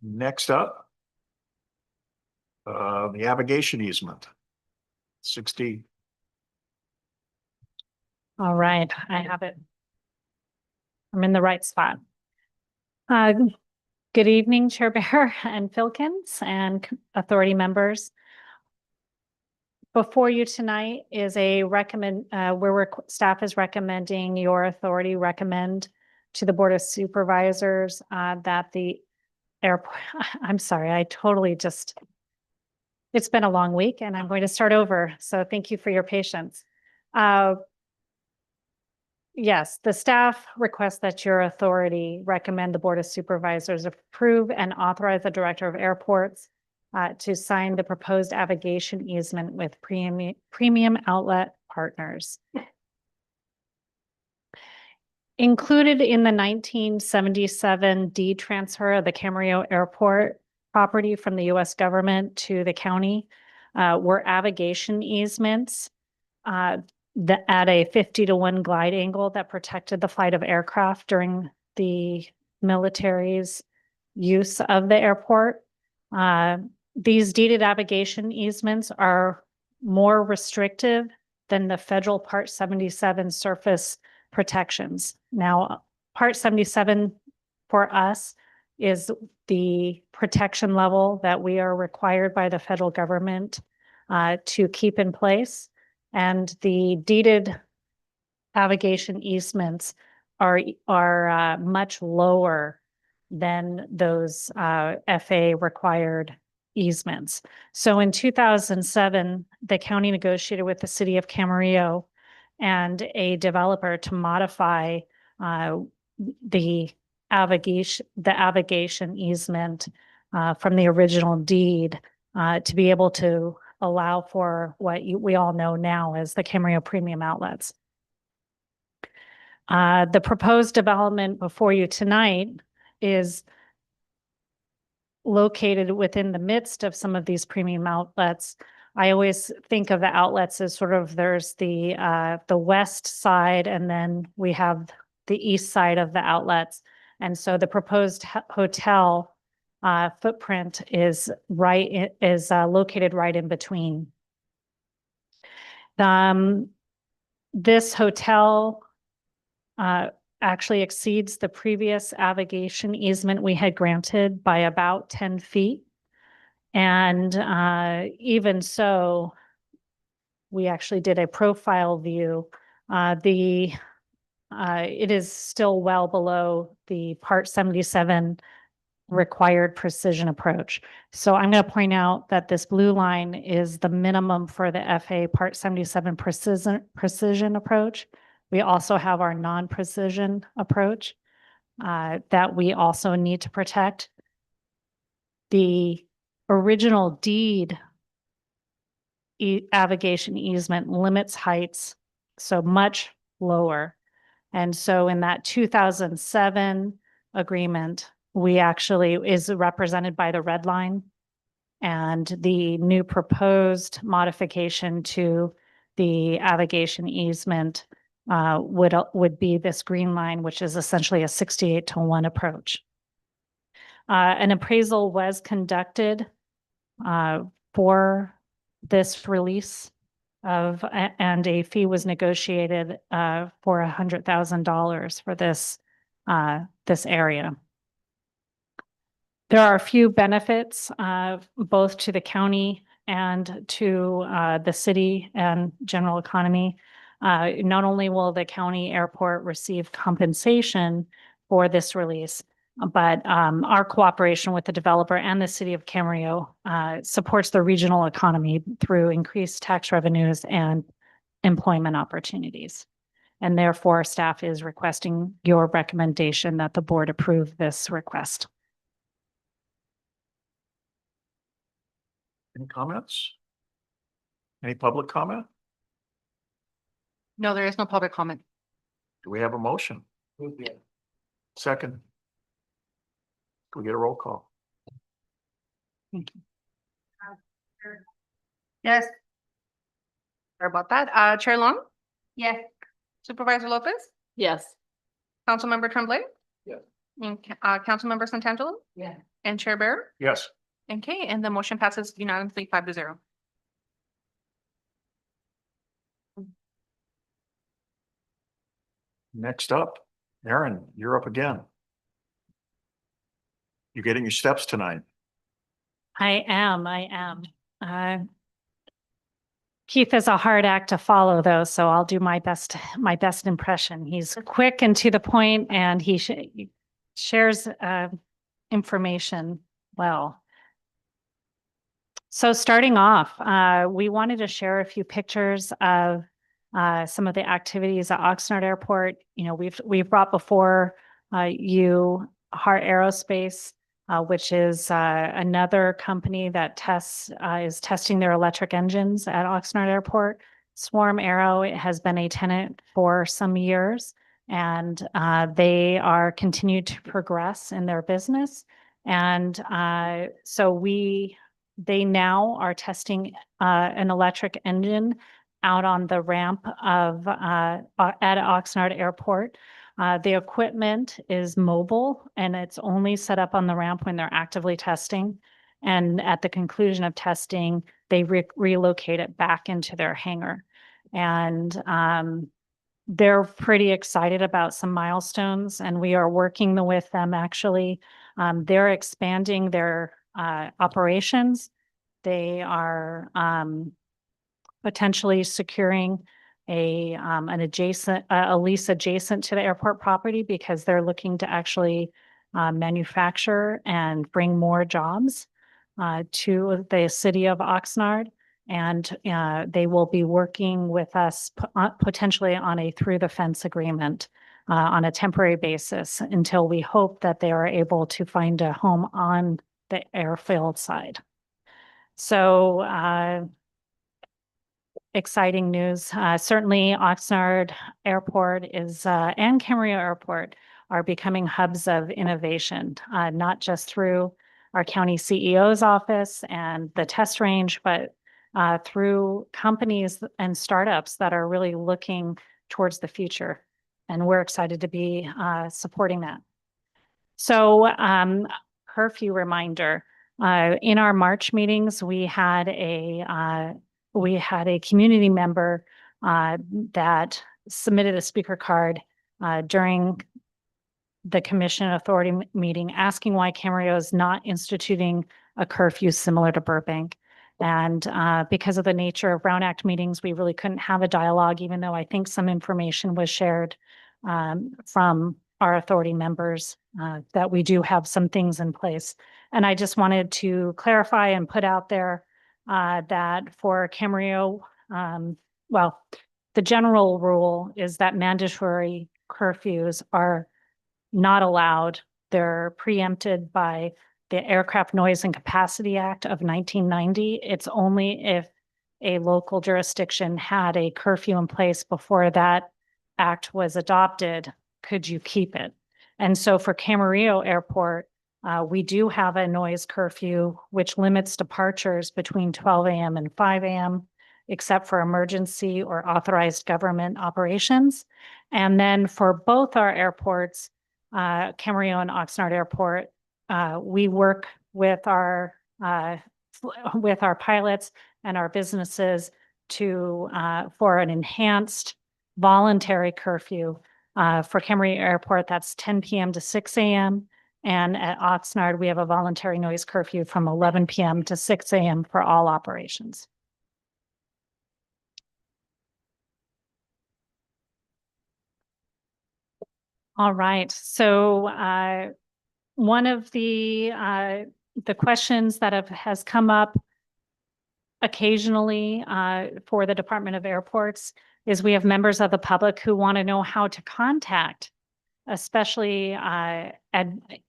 Next up, the aviation easement, 60. All right, I have it. I'm in the right spot. Good evening, Chair Bear and Filkins and authority members. Before you tonight is a where staff is recommending your authority recommend to the Board of Supervisors that the airport, I'm sorry, it's been a long week and I'm going to start over. So thank you for your patience. Yes, the staff requests that your authority recommend the Board of Supervisors approve and authorize the Director of Airports to sign the proposed aviation easement with Premium Outlet Partners. Included in the 1977 deed transfer of the Camarillo Airport property from the U.S. government to the county were aviation easements at a 50-to-1 glide angle that protected the flight of aircraft during the military's use of the airport. These deeded aviation easements are more restrictive than the federal Part 77 surface protections. Now, Part 77 for us is the protection level that we are required by the federal government to keep in place. And the deeded aviation easements are much lower than those FAA required easements. So in 2007, the county negotiated with the city of Camarillo and a developer to modify the aviation easement from the original deed to be able to allow for what we all know now as the Camarillo Premium Outlets. The proposed development before you tonight is located within the midst of some of these premium outlets. I always think of the outlets as sort of there's the west side, and then we have the east side of the outlets. And so the proposed hotel footprint is located right in between. This hotel actually exceeds the previous avigation easement we had granted by about 10 feet. And even so, we actually did a profile view. It is still well below the Part 77 required precision approach. So I'm going to point out that this blue line is the minimum for the FA Part 77 precision approach. We also have our non-precision approach that we also need to protect. The original deed avigation easement limits heights so much lower. And so in that 2007 agreement, we actually is represented by the red line. And the new proposed modification to the avigation easement would be this green line, which is essentially a 68-to-1 approach. An appraisal was conducted for this release and a fee was negotiated for $100,000 for this area. There are a few benefits both to the county and to the city and general economy. Not only will the county airport receive compensation for this release, but our cooperation with the developer and the city of Camarillo supports the regional economy through increased tax revenues and employment opportunities. And therefore, staff is requesting your recommendation that the board approve this request. Any comments? Any public comment? No, there is no public comment. Do we have a motion? Second. Can we get a roll call? Yes. Sorry about that. Chair Long, Yes. Supervisor Lopez, Yes. Councilmember Tremblay. Yes. And Councilmember Santangelo Yeah. and Chair Bear. Yes. Okay, and the motion passes unanimously 5-0. Next up, Aaron, you're up again. You getting your steps tonight? I am. Keith is a hard act to follow though, so I'll do my best impression. He's quick and to the point, and he shares information well. So starting off, we wanted to share a few pictures of some of the activities at Oxnard Airport. You know, we've brought before you Hart Aerospace, which is another company that is testing their electric engines at Oxnard Airport. Swarm Aero has been a tenant for some years, and they are continued to progress in their business. And so they now are testing an electric engine out on the ramp of at Oxnard Airport. The equipment is mobile and it's only set up on the ramp when they're actively testing. And at the conclusion of testing, they relocate it back into their hangar. And they're pretty excited about some milestones, and we are working with them actually. They're expanding their operations. They are potentially securing a lease adjacent to the airport property because they're looking to actually manufacture and bring more jobs to the city of Oxnard. And they will be working with us potentially on a through the fence agreement on a temporary basis until we hope that they are able to find a home on the airfield side. So exciting news. Certainly Oxnard Airport is, and Camarillo Airport are becoming hubs of innovation, not just through our county CEO's office and the test range, but through companies and startups that are really looking towards the future. And we're excited to be supporting that. So curfew reminder, in our March meetings, we had a community member that submitted a speaker card during the commission authority meeting asking why Camarillo is not instituting a curfew similar to Burbank. And because of the nature of Brown Act meetings, we really couldn't have a dialogue, even though I think some information was shared from our authority members that we do have some things in place. And I just wanted to clarify and put out there that for Camarillo, well, the general rule is that mandatory curfews are not allowed. They're preempted by the Aircraft Noise and Capacity Act of 1990. It's only if a local jurisdiction had a curfew in place before that act was adopted, could you keep it? And so for Camarillo Airport, we do have a noise curfew, which limits departures between 12 a.m. and 5 a.m., except for emergency or authorized government operations. And then for both our airports, Camarillo and Oxnard Airport, we work with our pilots and our businesses to for an enhanced voluntary curfew. For Camarillo Airport, that's 10 p.m. to 6 a.m. And at Oxnard, we have a voluntary noise curfew from 11 p.m. to 6 a.m. for all operations. All right, so one of the questions that has come up occasionally for the Department of Airports is we have members of the public who want to know how to contact, especially at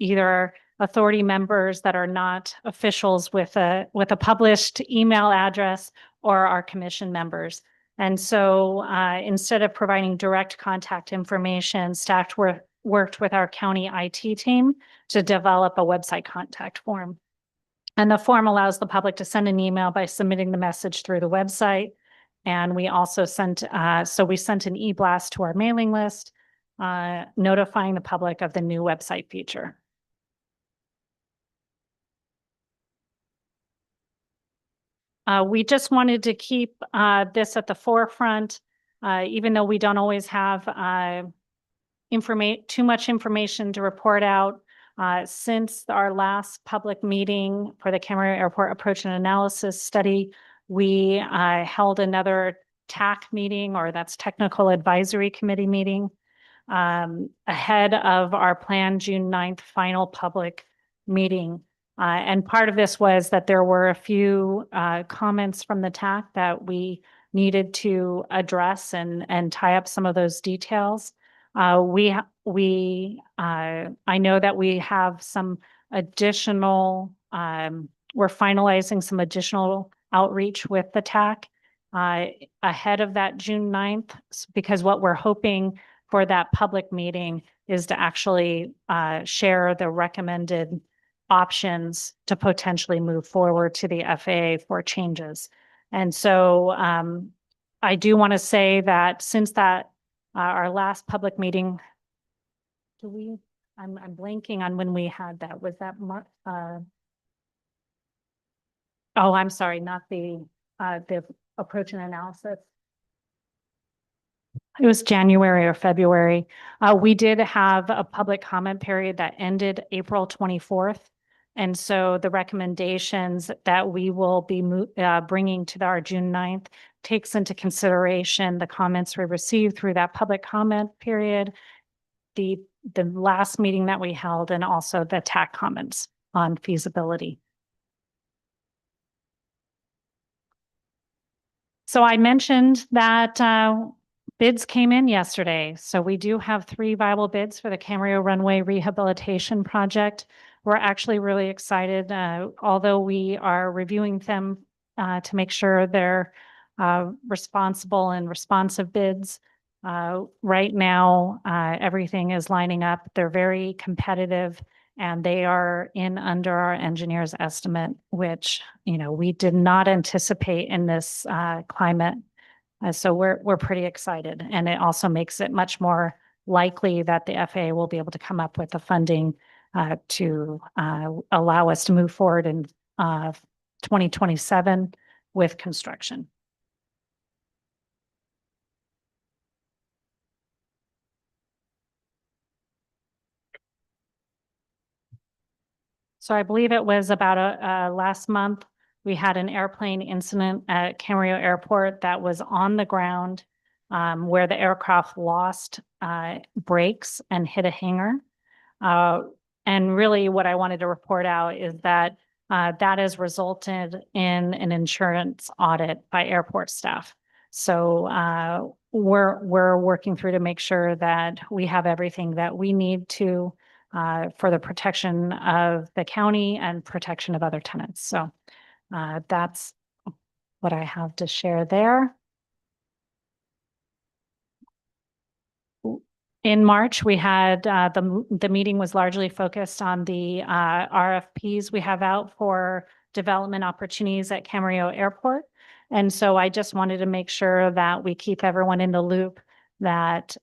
either authority members that are not officials with a published email address or our commission members. And so instead of providing direct contact information, staff worked with our county IT team to develop a website contact form. And the form allows the public to send an email by submitting the message through the website. And we also sent an e-blast to our mailing list, notifying the public of the new website feature. We just wanted to keep this at the forefront, even though we don't always have too much information to report out. Since our last public meeting for the Camarillo Airport Approach and Analysis Study, we held another TAC meeting, or that's Technical Advisory Committee meeting, ahead of our planned June 9th final public meeting. And part of this was that there were a few comments from the TAC that we needed to address and tie up some of those details. I know that we have some additional, we're finalizing some additional outreach with the TAC ahead of that June 9th, because what we're hoping for that public meeting is to actually share the recommended options to potentially move forward to the FAA for changes. And so I do want to say that since that our last public meeting, I'm blanking on when we had that. Was that oh, I'm sorry, not the approach and analysis. It was January or February. We did have a public comment period that ended April 24th. And so the recommendations that we will be bringing to our June 9th takes into consideration the comments we received through that public comment period, the last meeting that we held, and also the TAC comments on feasibility. So I mentioned that bids came in yesterday. So we do have 3 viable bids for the Camarillo Runway Rehabilitation Project. we're actually really excited, although we are reviewing them to make sure they're responsible and responsive bids. Right now, everything is lining up. They're very competitive and they are in under our engineer's estimate, which, you know, we did not anticipate in this climate. So we're pretty excited. And it also makes it much more likely that the FAA will be able to come up with the funding to allow us to move forward in 2027 with construction. So I believe it was about last month, we had an airplane incident at Camarillo Airport that was on the ground where the aircraft lost brakes and hit a hangar. And really what I wanted to report out is that that has resulted in an insurance audit by airport staff. So we're working through to make sure that we have everything that we need to for the protection of the county and protection of other tenants. So that's what I have to share there. In March, we had the meeting was largely focused on the RFPs we have out for development opportunities at Camarillo Airport. And so I just wanted to make sure that we keep everyone in the loop that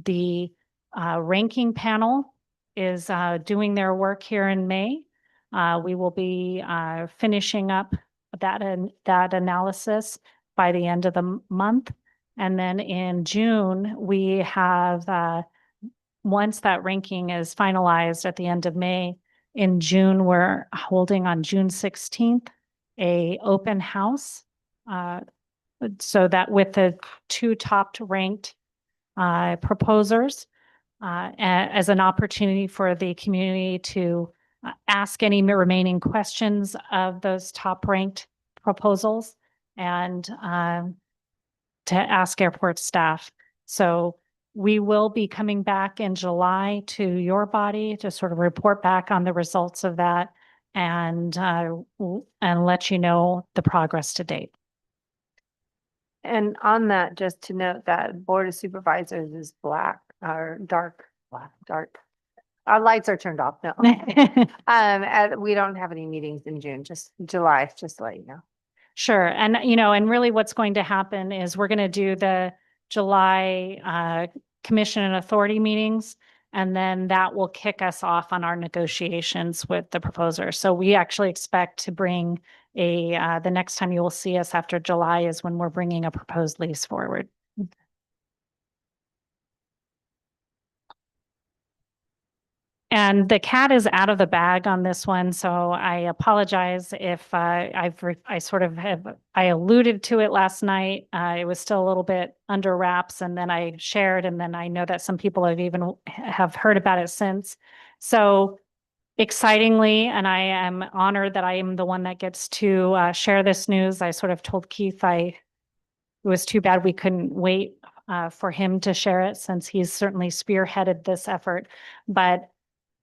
the ranking panel is doing their work here in May. We will be finishing up that analysis by the end of the month. And then in June, we have, once that ranking is finalized at the end of May, in June, we're holding on June 16th, a open house. So that with the two top ranked proposers, as an opportunity for the community to ask any remaining questions of those top ranked proposals and to ask airport staff. So we will be coming back in July to your body to sort of report back on the results of that and let you know the progress to date. And on that, just to note that Board of Supervisors is black or dark, dark. Our lights are turned off now. We don't have any meetings in June, just July, just to let you know. Sure. And, you know, and really what's going to happen is we're going to do the July commission and authority meetings, and then that will kick us off on our negotiations with the proposer. So we actually expect to bring the next time you will see us after July is when we're bringing a proposed lease forward. And the cat is out of the bag on this one, so I apologize if I alluded to it last night. It was still a little bit under wraps, and then I shared, and then I know that some people have heard about it since. So excitingly, and I am honored that I am the one that gets to share this news. I sort of told Keith it was too bad we couldn't wait for him to share it, since he's certainly spearheaded this effort, but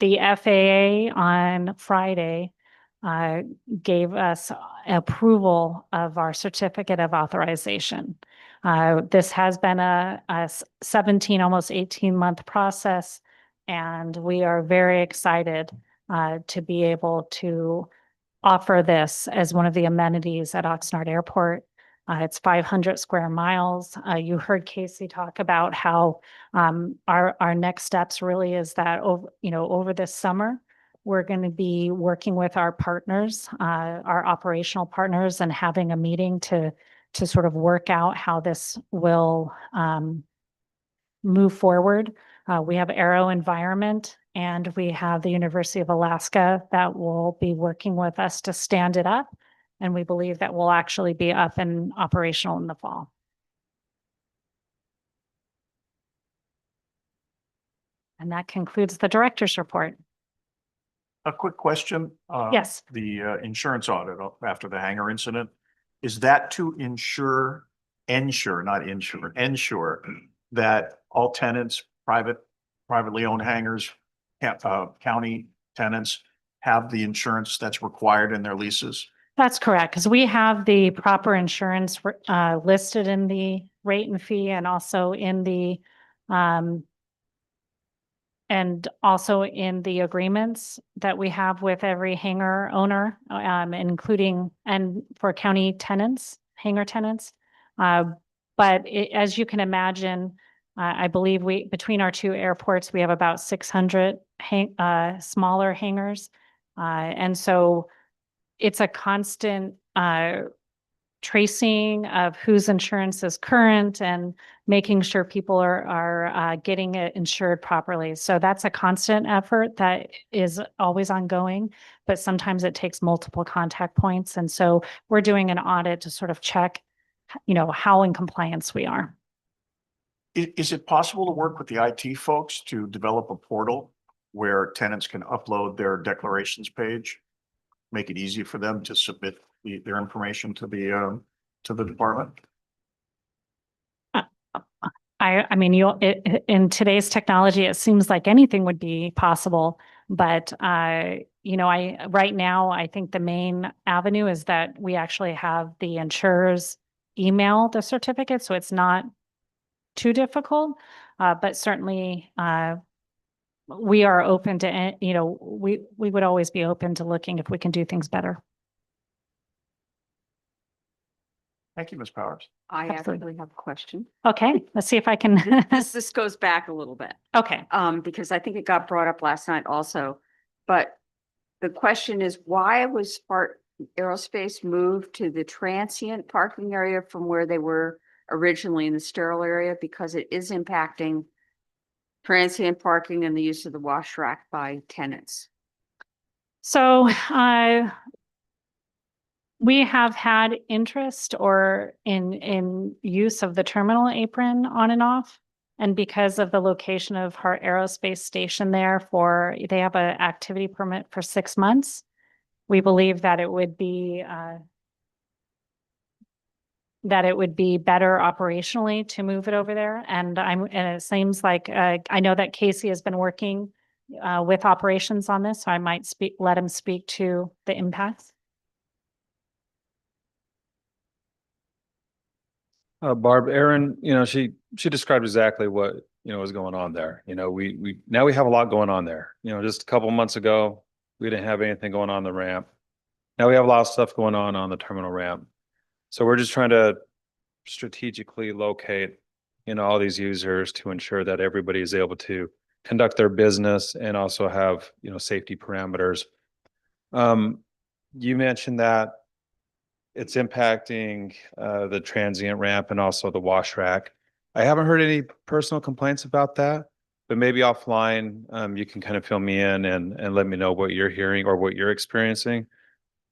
the FAA on Friday gave us approval of our certificate of authorization. This has been a 17, almost 18-month process, and we are very excited to be able to offer this as one of the amenities at Oxnard Airport. It's 500 square miles. You heard Casey talk about how our next steps really is that over this summer, we're going to be working with our partners, our operational partners, and having a meeting to sort of work out how this will move forward. We have Aero Environment and we have the University of Alaska that will be working with us to stand it up. And we believe that will actually be up and operational in the fall. And that concludes the director's report. A quick question. Yes. The insurance audit after the hangar incident, is that to ensure that all tenants, privately owned hangars, county tenants have the insurance that's required in their leases? That's correct, because we have the proper insurance listed in the rate and fee and also in the agreements that we have with every hangar owner, including and for county tenants, hangar tenants. As you can imagine, I believe between our two airports, we have about 600 smaller hangars. And so it's a constant tracing of whose insurance is current and making sure people are getting it insured properly. So that's a constant effort that is always ongoing, but sometimes it takes multiple contact points. And so we're doing an audit to sort of check, how in compliance we are. Is it possible to work with the IT folks to develop a portal where tenants can upload their declarations page? Make it easy for them to submit their information to the department? I mean, in today's technology, it seems like anything would be possible. But, right now, I think the main avenue is that we actually have the insurers email the certificate, so it's not too difficult. But certainly, we are open to, we would always be open to looking if we can do things better. Thank you, Ms. Powers. I Absolutely. actually have a question. Okay, let's see if I can. This goes back a little bit, Okay. because I think it got brought up last night also. But the question is, why was Spark Aerospace moved to the transient parking area from where they were originally in the sterile area? Because it is impacting transient parking and the use of the wash rack by tenants. So, we have had interest or in use of the terminal apron on and off. And because of the location of Hart Aerospace Station there they have an activity permit for 6 months. We believe that it would be better operationally to move it over there. And it seems like, I know that Casey has been working with operations on this, so I might let him speak to the impacts. Barb, Erin, she described exactly what, was going on there. We now we have a lot going on there. Just a couple months ago, we didn't have anything going on the ramp. Now we have a lot of stuff going on the terminal ramp. So we're just trying to strategically locate, all these users to ensure that everybody is able to conduct their business and also have, safety parameters. You mentioned that it's impacting the transient ramp and also the wash rack. I haven't heard any personal complaints about that, but maybe offline, you can kind of fill me in and let me know what you're hearing or what you're experiencing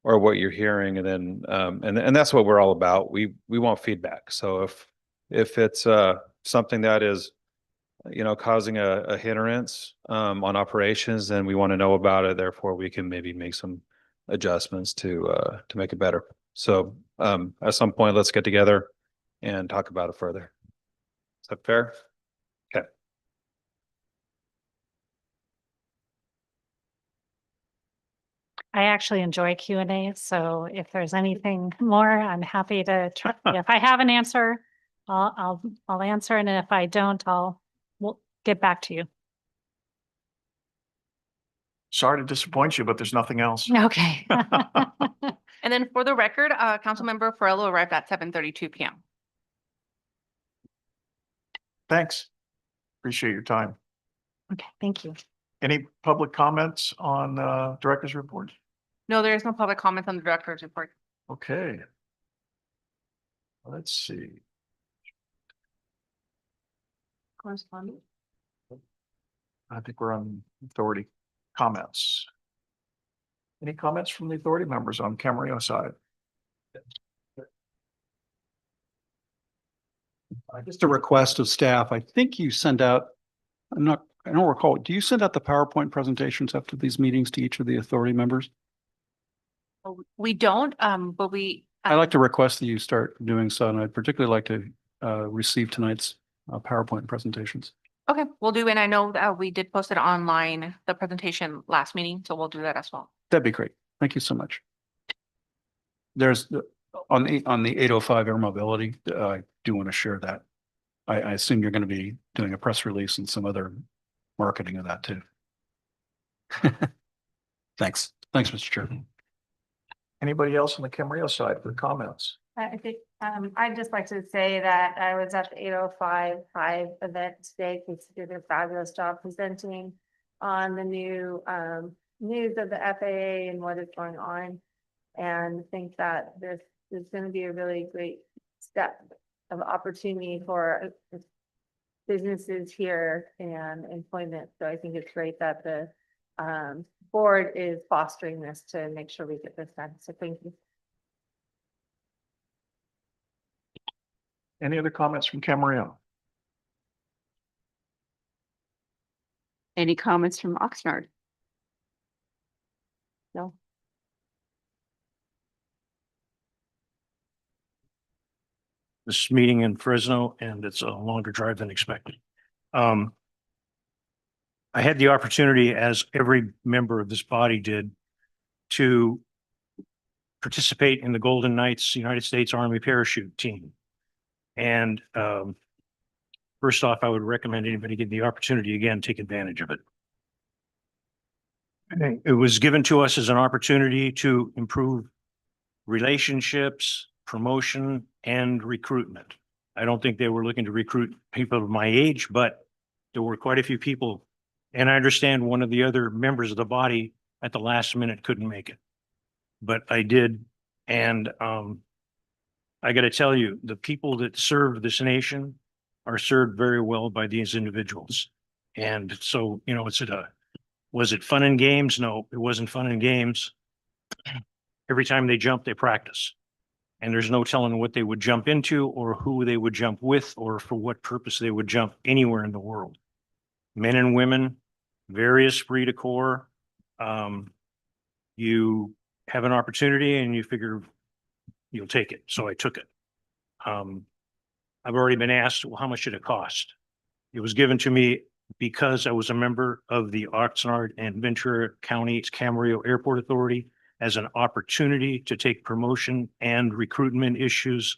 or what you're hearing. And then, and that's what we're all about. We want feedback. So if it's something that is, causing a hindrance on operations, then we want to know about it. Therefore, we can maybe make some adjustments to make it better. So at some point, let's get together and talk about it further. Is that fair? Okay. I actually enjoy Q&A, so if there's anything more, I'm happy to try. If I have an answer, I'll answer, and if I don't, we'll get back to you. Sorry to disappoint you, but there's nothing else. Okay. And then for the record, Councilmember Farello arrived at 7:32 p.m. Thanks. Appreciate your time. Okay, thank you. Any public comments on director's report? No, there is no public comment on the director's report. Okay. Let's see. Correspondent. I think we're on authority comments. Any comments from the authority members on Camarillo side? Just a request of staff. I think you send out, I don't recall, do you send out the PowerPoint presentations after these meetings to each of the authority members? We don't, but we. I'd like to request that you start doing so, and I'd particularly like to receive tonight's PowerPoint presentations. Okay, we'll do, and I know that we did post it online, the presentation last meeting, so we'll do that as well. That'd be great. Thank you so much. There's on the 805 air mobility, I do want to share that. I assume you're going to be doing a press release and some other marketing of that too. Thanks. Thanks, Mr. Chairman. Anybody else on the Camarillo side for comments? I think, I'd just like to say that I was at the 805 event today. They did a fabulous job presenting on the new, news of the FAA and what is going on. And think that this is going to be a really great step of opportunity for businesses here and employment. So I think it's great that the, board is fostering this to make sure we get this done. So thank you. Any other comments from Camarillo? Any comments from Oxnard? No. This meeting in Fresno, and it's a longer drive than expected. I had the opportunity, as every member of this body did, to participate in the Golden Knights United States Army parachute team. And first off, I would recommend anybody get the opportunity again, take advantage of it. It was given to us as an opportunity to improve relationships, promotion, and recruitment. I don't think they were looking to recruit people of my age, but there were quite a few people. And I understand one of the other members of the body at the last minute couldn't make it, but I did. And I got to tell you, the people that serve this nation are served very well by these individuals. And so, you know, was it fun and games? No, it wasn't fun and games. Every time they jump, they practice. And there's no telling what they would jump into or who they would jump with or for what purpose they would jump anywhere in the world. Men and women, very esprit de corps. You have an opportunity and you figure you'll take it. So I took it. I've already been asked, well, how much did it cost? It was given to me because I was a member of the Oxnard and Ventura County Camarillo Airport Authority as an opportunity to take promotion and recruitment issues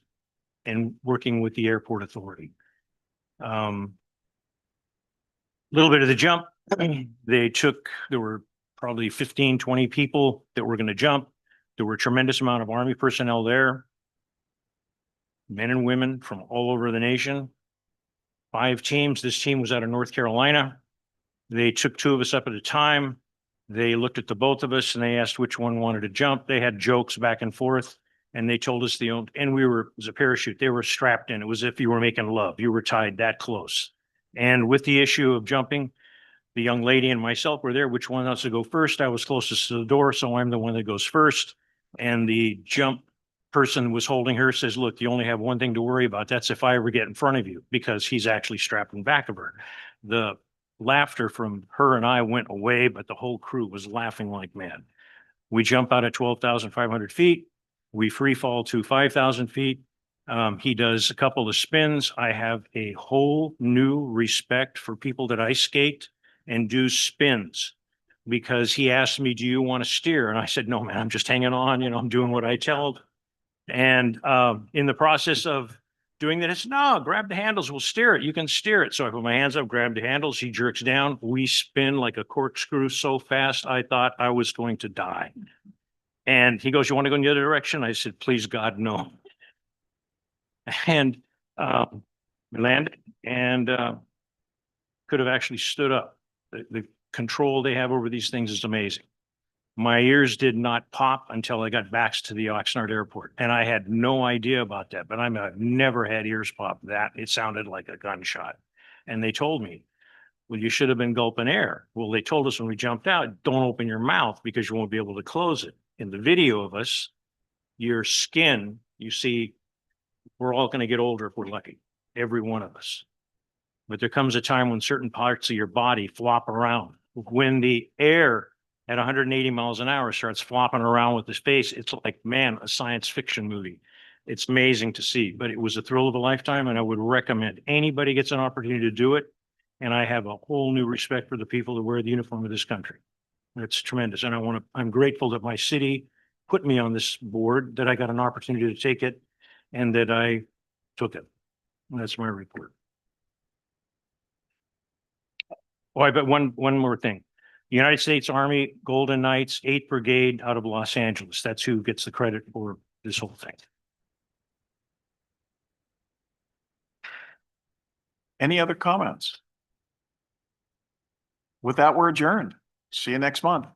and working with the airport authority. Little bit of the jump, there were probably 15, 20 people that were going to jump. There were a tremendous amount of Army personnel there, men and women from all over the nation. 5 teams. This team was out of North Carolina. They took 2 of us up at a time. They looked at the both of us and they asked which one wanted to jump. They had jokes back and forth and they told us and we were, it was a parachute. They were strapped in. It was as if you were making love. You were tied that close. And with the issue of jumping, the young lady and myself were there. Which one wants to go first? I was closest to the door, so I'm the one that goes first. And the jump person was holding her, says, look, you only have one thing to worry about. That's if I ever get in front of you, because he's actually strapped in back of her. The laughter from her and I went away, but the whole crew was laughing like mad. We jump out at 12,500 feet. We free fall to 5,000 feet. He does a couple of spins. I have a whole new respect for people that ice skate and do spins, because he asked me, do you want to steer? And I said, no, man, I'm just hanging on. You know, I'm doing what I tell. And in the process of doing that, it's no, grab the handles, we'll steer it. You can steer it. So I put my hands up, grab the handles. He jerks down. We spin like a corkscrew so fast, I thought I was going to die. And he goes, you want to go in the other direction? I said, please, God, no. And we landed and could have actually stood up. The control they have over these things is amazing. My ears did not pop until I got back to the Oxnard airport. And I had no idea about that, but I've never had ears pop that. It sounded like a gunshot. And they told me, well, you should have been gulping air. Well, they told us when we jumped out, don't open your mouth because you won't be able to close it. In the video of us, your skin, you see, we're all going to get older if we're lucky, every one of us. But there comes a time when certain parts of your body flop around. When the air at 180 miles an hour starts flopping around with the space, it's like, man, a science fiction movie. It's amazing to see, but it was a thrill of a lifetime. And I would recommend anybody gets an opportunity to do it. And I have a whole new respect for the people that wear the uniform of this country. It's tremendous. And I'm grateful that my city put me on this board, that I got an opportunity to take it and that I took it. And that's my report. Oh, I bet one more thing. United States Army Golden Knights, 8th Brigade out of Los Angeles. That's who gets the credit for this whole thing. Any other comments? With that, we're adjourned. See you next month.